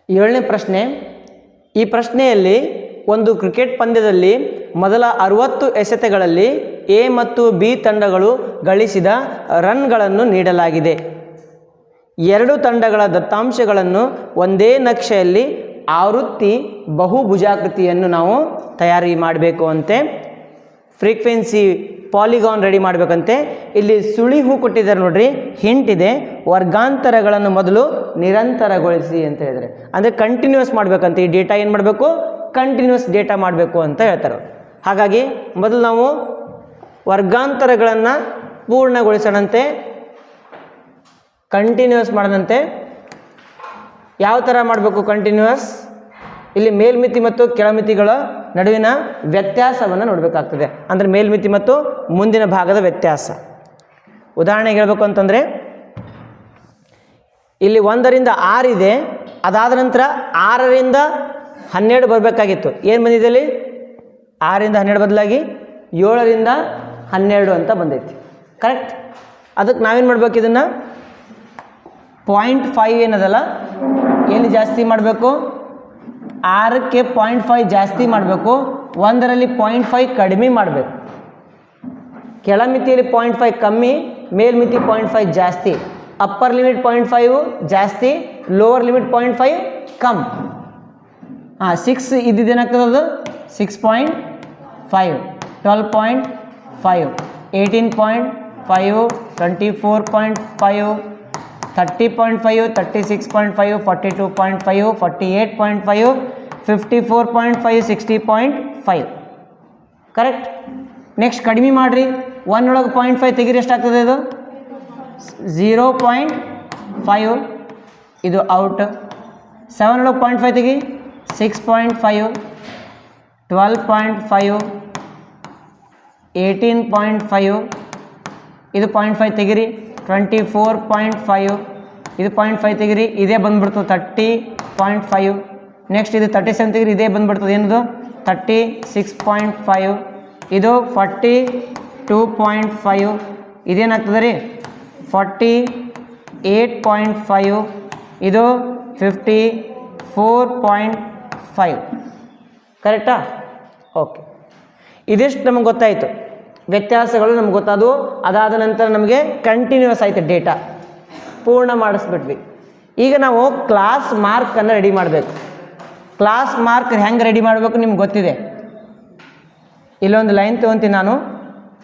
ಏಳನೇ ಪ್ರಶ್ನೆ. ಈ ಪ್ರಶ್ನೆಯಲ್ಲಿ ಒಂದು ಕ್ರಿಕೆಟ್ ಪಂದ್ಯದಲ್ಲಿ ಮೊದಲ 60 ಎಸೆತಗಳಲ್ಲಿ ಎ ಮತ್ತು ಬಿ ತಂಡಗಳು ಗಳಿಸಿದ ರನ್ಗಳನ್ನು ನೀಡಲಾಗಿದೆ. ಎರಡು ತಂಡಗಳ ದತ್ತಾಂಶಗಳನ್ನು ಒಂದೇ ನಕ್ಷೆಯಲ್ಲಿ ಆವೃತ್ತಿ ಬಹುಭುಜಾಕೃತಿಯನ್ನು ನಾವು ತಯಾರಿ ಮಾಡಬೇಕು ಅಂತೆ. ಫ್ರೀಕ್ವೆನ್ಸಿ ಪಾಲಿಗಾನ್ ರೆಡಿ ಮಾಡಬೇಕಂತೆ. ಇಲ್ಲಿ ಸುಳಿ ಹೂ ಕೊಟ್ಟಿದ್ದಾರೆ ನೋಡ್ರಿ, ಹಿಂಟ್ ಇದೆ. ವರ್ಗಾಂತರಗಳನ್ನು ಮೊದಲು ನಿರಂತರಗೊಳಿಸಿ ಅಂತ ಹೇಳಿದರೆ, ಅಂದರೆ ಕಂಟಿನ್ಯೂಸ್ ಮಾಡಬೇಕಂತ. ಈ ಡೇಟಾ ಏನು ಮಾಡಬೇಕು, ಕಂಟಿನ್ಯೂಸ್ ಡೇಟಾ ಮಾಡಬೇಕು ಅಂತ ಹೇಳ್ತಾರೆ. ಹಾಗಾಗಿ ಮೊದಲು ನಾವು ವರ್ಗಾಂತರಗಳನ್ನು ಪೂರ್ಣಗೊಳಿಸೋಣಂತೆ, ಕಂಟಿನ್ಯೂಸ್ ಮಾಡದಂತೆ. ಯಾವ ಥರ ಮಾಡಬೇಕು ಕಂಟಿನ್ಯೂಸ್? ಇಲ್ಲಿ ಮೇಲ್ಮಿತಿ ಮತ್ತು ಕೆಳಮಿತಿಗಳ ನಡುವಿನ ವ್ಯತ್ಯಾಸವನ್ನು ನೋಡಬೇಕಾಗ್ತದೆ. ಅಂದರೆ ಮೇಲ್ಮಿತಿ ಮತ್ತು ಮುಂದಿನ ಭಾಗದ ವ್ಯತ್ಯಾಸ. ಉದಾಹರಣೆಗೆ ಹೇಳಬೇಕು ಅಂತಂದರೆ, ಇಲ್ಲಿ 1 ರಿಂದ 6 ಇದೆ, ಅದಾದ ನಂತರ 6 ರಿಂದ 12 ಬರಬೇಕಾಗಿತ್ತು. ಏನು ಬಂದಿದೆ ಇಲ್ಲಿ? 6 ರಿಂದ 12 ಬದಲಾಗಿ 7 ರಿಂದ 12 ಅಂತ ಬಂದೈತಿ. ಕರೆಕ್ಟ್? ಅದಕ್ಕೆ ನಾವೇನು ಮಾಡ್ಬೇಕು? ಇದನ್ನು 0.5 ಏನದಲ್ಲ, ಎಲ್ಲಿ ಜಾಸ್ತಿ ಮಾಡಬೇಕು? 6ಕ್ಕೆ 0.5 ಜಾಸ್ತಿ ಮಾಡಬೇಕು, 1ರಲ್ಲಿ 0.5 ಕಡಿಮೆ ಮಾಡಬೇಕು. ಕೆಳಮಿತಿಯಲ್ಲಿ 0.5 ಕಮ್ಮಿ, ಮೇಲ್ಮಿತಿ 0.5 ಜಾಸ್ತಿ. ಅಪ್ಪರ್ ಲಿಮಿಟ್ 0.5 ಜಾಸ್ತಿ, ಲೋವರ್ ಲಿಮಿಟ್ 0.5 ಕಮ್ಮಿ. 6 ಇದ್ದಿದ್ದೇನಾಗ್ತದೆ? ಅದು 6.5, 12.5, 18.5, 24.5, 30.5, 36.5, 42.5, 48.5, 54.5, 60.5. ಕರೆಕ್ಟ್? ನೆಕ್ಸ್ಟ್ ಕಡಿಮೆ ಮಾಡಿರಿ. 1 ಒಳಗೆ 0.5 ತೆಗೀರಿ, ಎಷ್ಟಾಗ್ತದೆ? ಇದು 0.5, ಇದು ಔಟ್. 7 ಒಳಗೆ 0.5 ತೆಗಿ, 6.5, 12.5, 18.5, ಇದು 0.5 ತೆಗಿರಿ, 24.5, ಇದು 0.5 ತೆಗಿರಿ, ಇದೇ ಬಂದುಬಿಡ್ತದೆ 30.5. ನೆಕ್ಸ್ಟ್ ಇದು 37 ತೆಗಿರಿ, ಇದೇ ಬಂದುಬಿಡ್ತದೆ ಏನದು? 36.5, ಇದು 42.5, ಇದೇನಾಗ್ತದೆ ರೀ? 48.5, ಇದು 54.5. ಕರೆಕ್ಟಾ? ಓಕೆ, ಇದಿಷ್ಟು ನಮಗೆ ಗೊತ್ತಾಯಿತು. ವ್ಯತ್ಯಾಸಗಳು ನಮ್ಗೆ ಗೊತ್ತಾದವು. ಅದಾದ ನಂತರ ನಮಗೆ ಕಂಟಿನ್ಯೂಸ್ ಆಯಿತು, ಡೇಟಾ ಪೂರ್ಣ ಮಾಡಿಸ್ಬಿಟ್ವಿ. ಈಗ ನಾವು ಕ್ಲಾಸ್ ಮಾರ್ಕನ್ನು ರೆಡಿ ಮಾಡಬೇಕು. ಕ್ಲಾಸ್ ಮಾರ್ಕ್ ಹೆಂಗೆ ರೆಡಿ ಮಾಡಬೇಕು ನಿಮ್ಗೆ ಗೊತ್ತಿದೆ. ಇಲ್ಲೊಂದು ಲೈನ್ ತೊಗೊತೀನಿ ನಾನು,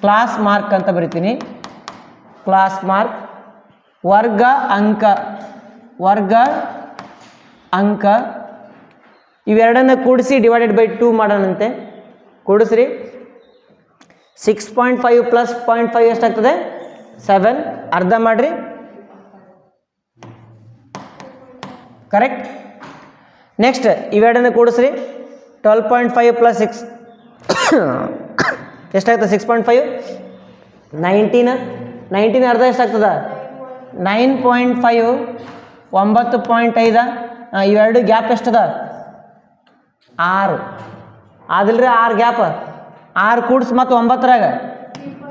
ಕ್ಲಾಸ್ ಮಾರ್ಕ್ ಅಂತ ಬರಿತೀನಿ. ಕ್ಲಾಸ್ ಮಾರ್ಕ್ ವರ್ಗ ಅಂಕ ಇವೆರಡನ್ನು ಕೂಡಿಸಿ ಡಿವೈಡೆಡ್ ಬೈ 2 ಮಾಡೋಣಂತೆ. ಕೂಡಿಸ್ರಿ. 6.5 ಪ್ಲಸ್ 0.5 ಎಷ್ಟಾಗ್ತದೆ? 7. ಅರ್ಧ ಮಾಡಿರಿ. ಕರೆಕ್ಟ್? ನೆಕ್ಸ್ಟ್ ಇವೆರಡನ್ನು ಕೂಡಿಸ್ರಿ. 12.5 ಪ್ಲಸ್ 6 ಎಷ್ಟಾಗ್ತದೆ? 6.5, 19 ಅರ್ಧ ಎಷ್ಟಾಗ್ತದೆ? 9.5, 9.5. ಇವೆರಡು ಗ್ಯಾಪ್ ಎಷ್ಟದ? 6 ಆದಿಲ್ರಿ? 6 ಗ್ಯಾಪ್. 6 ಕೂಡಿಸ್ ಮತ್ತು 9ರಾಗ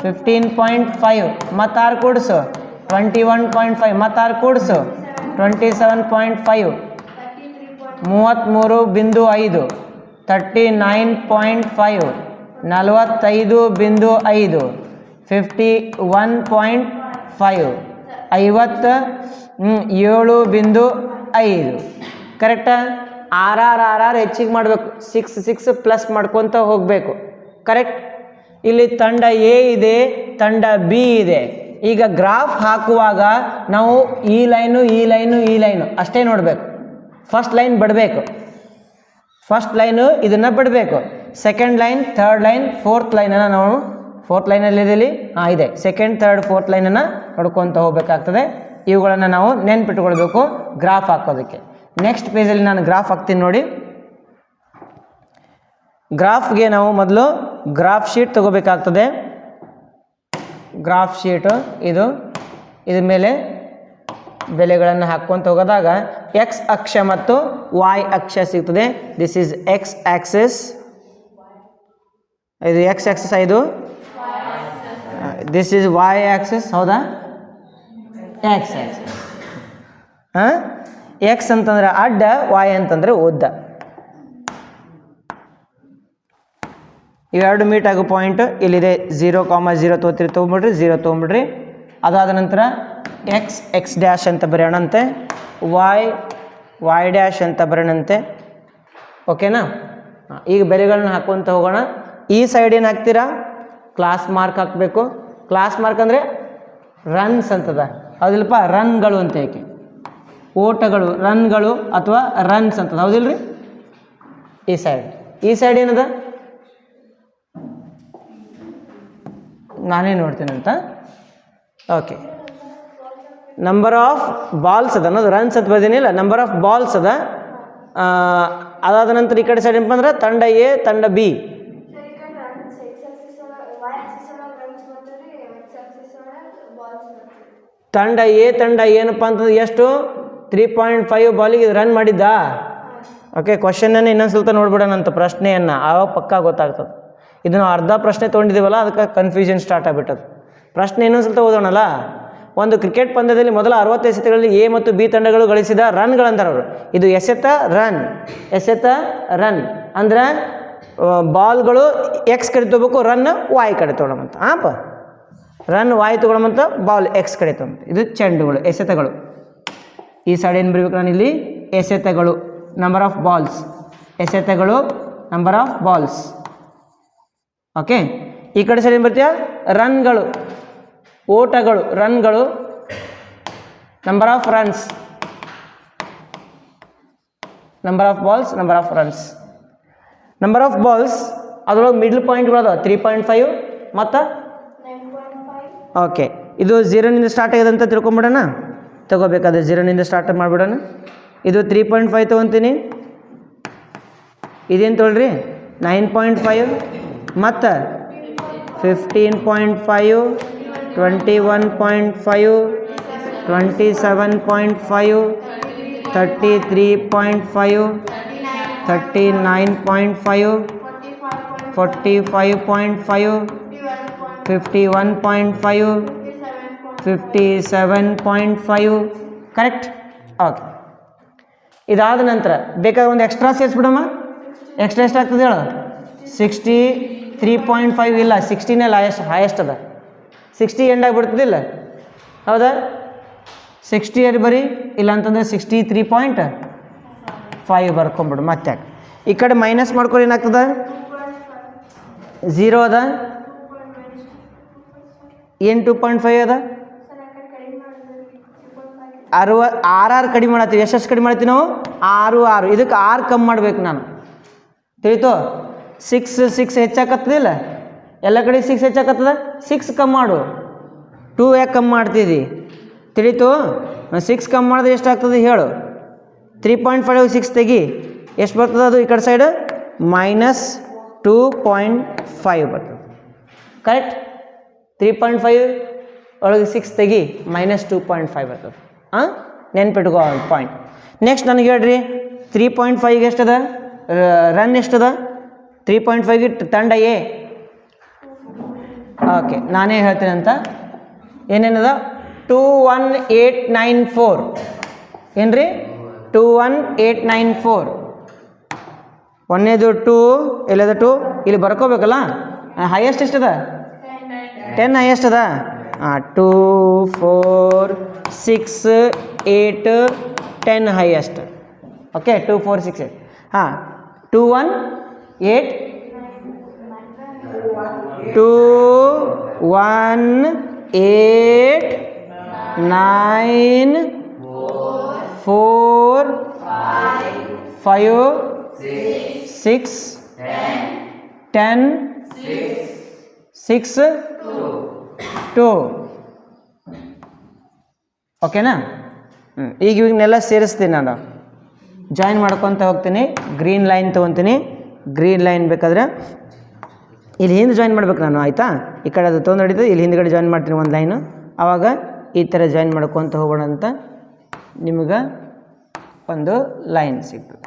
15.5 ಮತ್ತು 6 ಕೂಡಿಸು 21.5 ಮತ್ತು 6 ಕೂಡಿಸು 27.5, 33.5, 39.5, 45.5, 51.5, 57.5. ಕರೆಕ್ಟಾ? ಆರ್ ಹೆಚ್ಚಿಗೆ ಮಾಡಬೇಕು. 6 ಪ್ಲಸ್ ಮಾಡ್ಕೊತ ಹೋಗಬೇಕು. ಕರೆಕ್ಟ್? ಇಲ್ಲಿ ತಂಡ ಎ ಇದೆ, ತಂಡ ಬಿ ಇದೆ. ಈಗ ಗ್ರಾಫ್ ಹಾಕುವಾಗ ನಾವು ಈ ಲೈನು ಅಷ್ಟೇ ನೋಡಬೇಕು. ಫಸ್ಟ್ ಲೈನ್ ಬಿಡಬೇಕು. ಫಸ್ಟ್ ಲೈನು ಇದನ್ನು ಬಿಡಬೇಕು. Second line, third line, fourth ಲೈನನ್ನು ನಾವು ಫೋರ್ತ್ ಲೈನಲ್ಲಿ ಇದೆ. ಸೆಕೆಂಡ್, ಥರ್ಡ್, ಫೋರ್ತ್ ಲೈನನ್ನು ನೋಡ್ಕೊತ ಹೋಗಬೇಕಾಗ್ತದೆ. ಇವುಗಳನ್ನು ನಾವು ನೆನ್ಪಿಟ್ಕೊಳ್ಬೇಕು ಗ್ರಾಫ್ ಹಾಕೋದಕ್ಕೆ. ನೆಕ್ಸ್ಟ್ ಪೇಜಲ್ಲಿ ನಾನು ಗ್ರಾಫ್ ಹಾಕ್ತೀನಿ ನೋಡಿ. ಗ್ರಾಫ್ಗೆ ನಾವು ಮೊದಲು ಗ್ರಾಫ್ ಶೀಟ್ ತಗೋಬೇಕಾಗ್ತದೆ. ಗ್ರಾಫ್ ಶೀಟು ಇದ್ರ ಮೇಲೆ ಬೆಲೆಗಳನ್ನು ಹಾಕ್ಕೊಂತ ಹೋಗೋದಾಗ ಎಕ್ಸ್ ಅಕ್ಷ ಮತ್ತು ವಾಯ್ ಅಕ್ಷ ಸಿಗ್ತದೆ. ದಿಸ್ ಈಸ್ ಎಕ್ಸ್ ಆಕ್ಸಿಸ್, ಇದು ಎಕ್ಸ್ ಆಕ್ಸಿಸ್, ಇದು ದಿಸ್ ಈಸ್ ವಾಯ್ ಆಕ್ಸಿಸ್. ಹೌದಾ? X Axis. ಎಕ್ಸ್ ಅಂತಂದ್ರೆ ಅಡ್ಡ, ವಾಯ್ ಅಂತಂದರೆ ಉದ್ದ. ಇವೆರಡು ಮೀಟ್ ಆಗೋ ಪಾಯಿಂಟ್ ಇಲ್ಲಿದೆ. 0,0 ತೊಗೊಂಬಿಡ್ರಿ, 0 ತೊಗೊಂಬಿಡ್ರಿ. ಅದಾದ ನಂತರ ಎಕ್ಸ್ ಡ್ಯಾಶ್ ಅಂತ ಬರೆಯೋಣಂತೆ, ವೈ ಡ್ಯಾಶ್ ಅಂತ ಬರೆಯೋಣಂತೆ. ಓಕೆನಾ? ಈಗ ಬೆಲೆಗಳನ್ನ ಹಾಕ್ಕೊಂತ ಹೋಗೋಣ. ಈ ಸೈಡ್ ಏನು ಹಾಕ್ತೀರಾ? ಕ್ಲಾಸ್ ಮಾರ್ಕ್ ಹಾಕಬೇಕು. ಕ್ಲಾಸ್ ಮಾರ್ಕ್ ಅಂದರೆ ರನ್ಸ್ ಅಂತದ, ಹೌದಿಲ್ಲಪ್ಪ? ರನ್ಗಳು ಅಂತ ಏಕೆ, ಓಟಗಳು, ರನ್ಗಳು ಅಥವಾ ರನ್ಸ್ ಅಂತದ, ಹೌದಿಲ್ರಿ? ಈ ಸೈಡ್ ಏನದ? ನಾನೇ ನೋಡ್ತೀನಿ ಅಂತ. ಓಕೆ, ನಂಬರ್ ಆಫ್ ಬಾಲ್ಸ್ ಅದ ಅನ್ನೋದು ರನ್ಸ್ ಅಂತ ಬರ್ದೀನಿಲ್ಲ, ನಂಬರ್ ಆಫ್ ಬಾಲ್ಸ್ ಅದ. ಅದಾದ ನಂತರ ಈ ಕಡೆ ಸೈಡ್ ಏನಪ್ಪ ಅಂದ್ರೆ ತಂಡ ಎ, ತಂಡ ಬಿ. ತಂಡ ಎ ಏನಪ್ಪ ಅಂತಂದ್ರೆ ಎಷ್ಟು? 3.5 ಬಾಲಿಗೆ ರನ್ ಮಾಡಿದ್ದ. ಓಕೆ, ಕ್ವಶನನ್ನು ಇನ್ನೊಂದು ಸ್ವಲ್ಪ ನೋಡ್ಬಿಡೋಣ ಅಂತ, ಪ್ರಶ್ನೆಯನ್ನು ಆವಾಗ ಪಕ್ಕಾ ಗೊತ್ತಾಗ್ತದೆ. ಇದನ್ನು ಅರ್ಧ ಪ್ರಶ್ನೆ ತೊಗೊಂಡಿದ್ದೀವಲ್ಲ, ಅದಕ್ಕೆ ಕನ್ಫ್ಯೂಷನ್ ಸ್ಟಾರ್ಟ್ ಆಗಿಬಿಟ್ಟದು. ಪ್ರಶ್ನೆ ಇನ್ನೊಂದು ಸ್ವಲ್ಪ ಓದೋಣಲ್ಲ. ಒಂದು ಕ್ರಿಕೆಟ್ ಪಂದ್ಯದಲ್ಲಿ ಮೊದಲ 60 ಎಸೆತಗಳಲ್ಲಿ ಎ ಮತ್ತು ಬಿ ತಂಡಗಳು ಗಳಿಸಿದ ರನ್ಗಳಂತಾರೆ ಅವರು. ಇದು ಎಸೆತ ರನ್ ಅಂದ್ರೆ ಬಾಲ್ಗಳು ಎಕ್ಸ್ ಕಡೆ ತೊಗೋಬೇಕು, ರನ್ ವಾಯ್ ಕಡೆ ತೊಗೊಳಮಂತ. ರನ್ ವಾಯ್ ತೊಗೊಳಮಂತ, ಬಾಲ್ ಎಕ್ಸ್ ಕಡೆ ತೊಗೊಂತ. ಇದು ಚೆಂಡುಗಳು, ಎಸೆತಗಳು. ಈ ಸೈಡ್ ಏನು ಬರಬೇಕು ನಾನು ಇಲ್ಲಿ? ಎಸೆತಗಳು, ನಂಬರ್ ಆಫ್ ಬಾಲ್ಸ್. ಎಸೆತಗಳು, ನಂಬರ್ ಆಫ್ ಬಾಲ್ಸ್. ಓಕೆ, ಈ ಕಡೆ ಸೈಡ್ ಏನು ಬರ್ತೀಯ? ರನ್ಗಳು, ಓಟಗಳು, ರನ್ಗಳು, number of runs. Number of balls, number of runs. Number of balls ಅದರೊಳಗೆ ಮಿಡ್ಲ್ ಪಾಯಿಂಟ್ಗಳದ 3.5 ಮತ್ತು ಓಕೆ, ಇದು 0ನಿಂದ ಸ್ಟಾರ್ಟ್ ಆಗಿದೆ ಅಂತ ತಿಳ್ಕೊಂಬಿಡೋಣ. ತಗೋಬೇಕಾದ್ರೆ 0ನಿಂದ ಸ್ಟಾರ್ಟ್ ಮಾಡಿಬಿಡೋಣ. ಇದು 3.5 ತೊಗೊತೀನಿ. ಇದೇನು ತೊಗೊಳ್ರಿ? 9.5 ಮತ್ತು 15.5, 21.5, 27.5, 33.5, 39.5, 45.5, 51.5, 57.5. ಕರೆಕ್ಟ್? ಓಕೆ, ಇದಾದ ನಂತರ ಬೇಕಾದ ಒಂದು ಎಕ್ಸ್ಟ್ರಾ ಸೇರಿಸ್ಬಿಡಮ್ಮ. ಎಕ್ಸ್ಟ್ರಾ ಎಷ್ಟಾಗ್ತದೆ ಹೇಳು? 63.5 ಇಲ್ಲ, 60ನೇ ಹೈಯೆಸ್ಟ್ ಅದ. 60 ಎಂಡ್ ಆಗಿಬಿಡ್ತದಿಲ್ಲ, ಹೌದಾ? 60 ಬರೀ, ಇಲ್ಲ ಅಂತಂದರೆ 63.5 ಬರ್ಕೊಂಬಿಡು. ಮತ್ತೆ ಈ ಕಡೆ ಮೈನಸ್ ಮಾಡ್ಕೊಂಡು ಏನಾಗ್ತದೆ? 0 ಅದ, ಏನು 2.5 ಅದ? 6 ಕಡಿಮೆ ಮಾಡತ್ತೀವಿ. ಎಷ್ಟು ಕಡಿಮೆ ಮಾಡ್ತೀವಿ ನಾವು? 6. ಇದಕ್ಕೆ 6 ಕಮ್ಮಿ ಮಾಡ್ಬೇಕು ನಾನು, ತಿಳಿತು? 6 ಹೆಚ್ಚಾಕತ್ತದಿಲ್ಲ, ಎಲ್ಲ ಕಡೆ 6 ಹೆಚ್ಚಾಕತ್ತದ. 6 ಕಮ್ಮಿ ಮಾಡು. 2 ಯಾಕೆ ಕಮ್ಮಿ ಮಾಡ್ತಿದ್ದಿ? ತಿಳಿತು? 6 ಕಮ್ಮಿ ಮಾಡಿದ್ರೆ ಎಷ್ಟಾಗ್ತದೆ ಹೇಳು? 3.5 6 ತೆಗಿ, ಎಷ್ಟು ಬರ್ತದೆ ಅದು? ಈ ಕಡೆ ಸೈಡ್ -2.5 ಬರ್ತದೆ. ಕರೆಕ್ಟ್? 3.5 ಒಳಗೆ 6 ತೆಗಿ, -2.5 ಬರ್ತದೆ. ನೆನ್ಪಿಟ್ಕೋ ಒಂದು ಪಾಯಿಂಟ್. ನೆಕ್ಸ್ಟ್ ನನಗೆ ಹೇಳ್ರಿ, 3.5ಗೆ ಎಷ್ಟದ ರನ್? ಎಷ್ಟದ 3.5ಗೆ? ತಂಡ ಎ. ಓಕೆ, ನಾನೇ ಹೇಳ್ತೀನಿ ಅಂತ. ಏನೇನದ? 21894. ಏನ್ರಿ? 21894. ಒಂದೇದು 2, ಎಲ್ಲದ 2 ಇಲ್ಲಿ ಬರ್ಕೋಬೇಕಲ್ಲ. ಹೈಯೆಸ್ಟ್ ಎಷ್ಟದ? 10 ಹೈಯೆಸ್ಟ್ ಅದ. 2, 4, 6, 8, 10 ಹೈಯೆಸ್ಟ್. ಓಕೆ, 2, 4, 6, 8. 2, 1, 8, 2, 1, 8, 9, 4, 5, 6, 10, 6, 2. ಓಕೆನಾ? ಈಗ ಇವನ್ನೆಲ್ಲ ಸೇರಿಸ್ತೀನಿ ನಾನು, ಜಾಯಿನ್ ಮಾಡ್ಕೊತ ಹೋಗ್ತೀನಿ. ಗ್ರೀನ್ ಲೈನ್ ತೊಗೊತೀನಿ. ಗ್ರೀನ್ ಲೈನ್ ಬೇಕಾದ್ರೆ ಇಲ್ಲಿ ಹಿಂದೆ ಜಾಯಿನ್ ಮಾಡ್ಬೇಕು ನಾನು, ಆಯಿತಾ? ಈ ಕಡೆ ಅದು ತೊಗೊಂಡು ಹಿಡಿದು ಇಲ್ಲಿ ಹಿಂದ್ಗಡೆ ಜಾಯಿನ್ ಮಾಡ್ತೀನಿ ಒಂದು ಲೈನು. ಆವಾಗ ಈ ಥರ ಜಾಯಿನ್ ಮಾಡ್ಕೊತ ಹೋಗೋಣ ಅಂತ ನಿಮಗೆ ಒಂದು ಲೈನ್ ಸಿಗ್ತದೆ.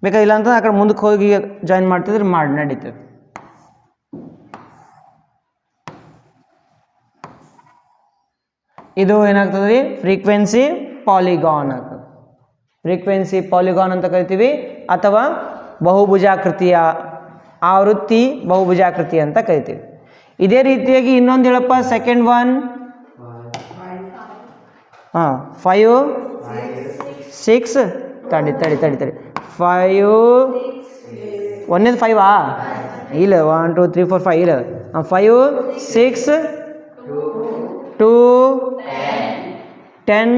ಬೇಕಾಗಿಲ್ಲ ಅಂತ ಆ ಕಡೆ ಮುಂದಕ್ಕೆ ಹೋಗಿ ಜಾಯಿನ್ ಮಾಡ್ತಿದ್ರೆ ಮಾಡಿ ನಡೀತದೆ. ಇದು ಏನಾಗ್ತದೆ ರೀ? ಫ್ರೀಕ್ವೆನ್ಸಿ ಪಾಲಿಗಾನ್ ಆಗ್ತದೆ. ಫ್ರೀಕ್ವೆನ್ಸಿ ಪಾಲಿಗಾನ್ ಅಂತ ಕರಿತೀವಿ, ಅಥವಾ ಬಹುಭುಜಾಕೃತಿಯ ಆವೃತ್ತಿ ಬಹುಭುಜಾಕೃತಿ ಅಂತ ಕರಿತೀವಿ. ಇದೇ ರೀತಿಯಾಗಿ ಇನ್ನೊಂದು ಹೇಳಪ್ಪ, ಸೆಕೆಂಡ್ ಒನ್. 5 6 ತಡಿ 5 ಒಂದೇದು 5 ಇಲ್ಲ 1 2 3 4 5 ಇಲ್ಲ 5 6 2 10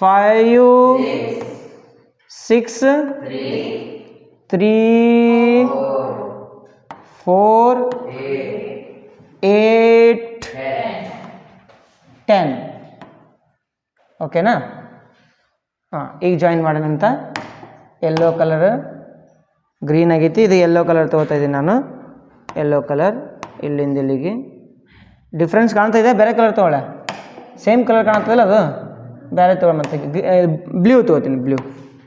5 6 3 4 8 10. ಓಕೆನಾ? ಈಗ ಜಾಯಿನ್ ಮಾಡೋಣಂತ. ಯೆಲ್ಲೋ ಕಲರ್ ಗ್ರೀನ್ ಆಗೈತಿ, ಇದು ಯೆಲ್ಲೋ ಕಲರ್ ತೊಗೋತಾ ಇದ್ದೀನಿ ನಾನು. ಯೆಲ್ಲೋ ಕಲರ್ ಇಲ್ಲಿಂದ ಇಲ್ಲಿಗೆ ಡಿಫ್ರೆನ್ಸ್ ಕಾಣ್ತಾ ಇದೆ. ಬೇರೆ ಕಲರ್ ತೊಗೊಳ್ಳೆ, ಸೇಮ್ ಕಲರ್ ಕಾಣ್ತದಲ್ಲ ಅದು ಬೇರೆ ತೊಗೊಳ. ಮತ್ತು ಬ್ಲೂ ತೊಗೋತೀನಿ, ಬ್ಲೂ.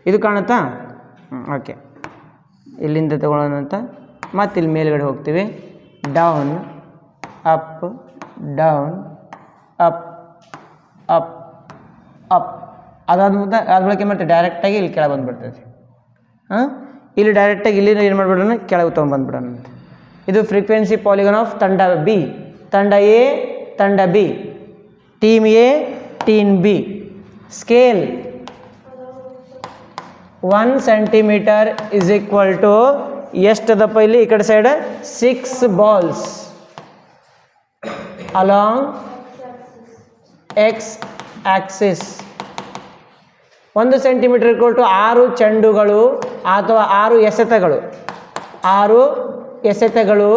ಇದು ಕಾಣುತ್ತಾ? ಓಕೆ, ಇಲ್ಲಿಂದ ತೊಗೊಳ್ಳೋಣಂತ. ಮತ್ತು ಇಲ್ಲಿ ಮೇಲ್ಗಡೆ ಹೋಗ್ತೀವಿ. Down up down up up up. ಅದಾದ್ಮೇಲೆ ಏನು ಮಾಡ್ತೀವಿ, ಡೈರೆಕ್ಟಾಗಿ ಇಲ್ಲಿ ಕೆಳಗೆ ಬಂದುಬಿಡ್ತೈತಿ. ಇಲ್ಲಿ ಡೈರೆಕ್ಟಾಗಿ ಇಲ್ಲಿ ಏನು ಮಾಡಿಬಿಡೋಣ, ಕೆಳಗೆ ತೊಗೊಂಡ್ಬಂದ್ಬಿಡೋಣ. ಇದು ಫ್ರೀಕ್ವೆನ್ಸಿ ಪಾಲಿಗಾನ್ ಆಫ್ ತಂಡ ಬಿ. ತಂಡ ಎ, ತಂಡ B, team A, team B. Scale 1 centimeter is equal to ಎಷ್ಟದಪ್ಪ ಇಲ್ಲಿ ಈ ಕಡೆ side 6 balls along x axis. 1 centimeter equal to 6 ಚೆಂಡುಗಳು ಅಥವಾ 6 ಎಸೆತಗಳು. 6 ಎಸೆತಗಳು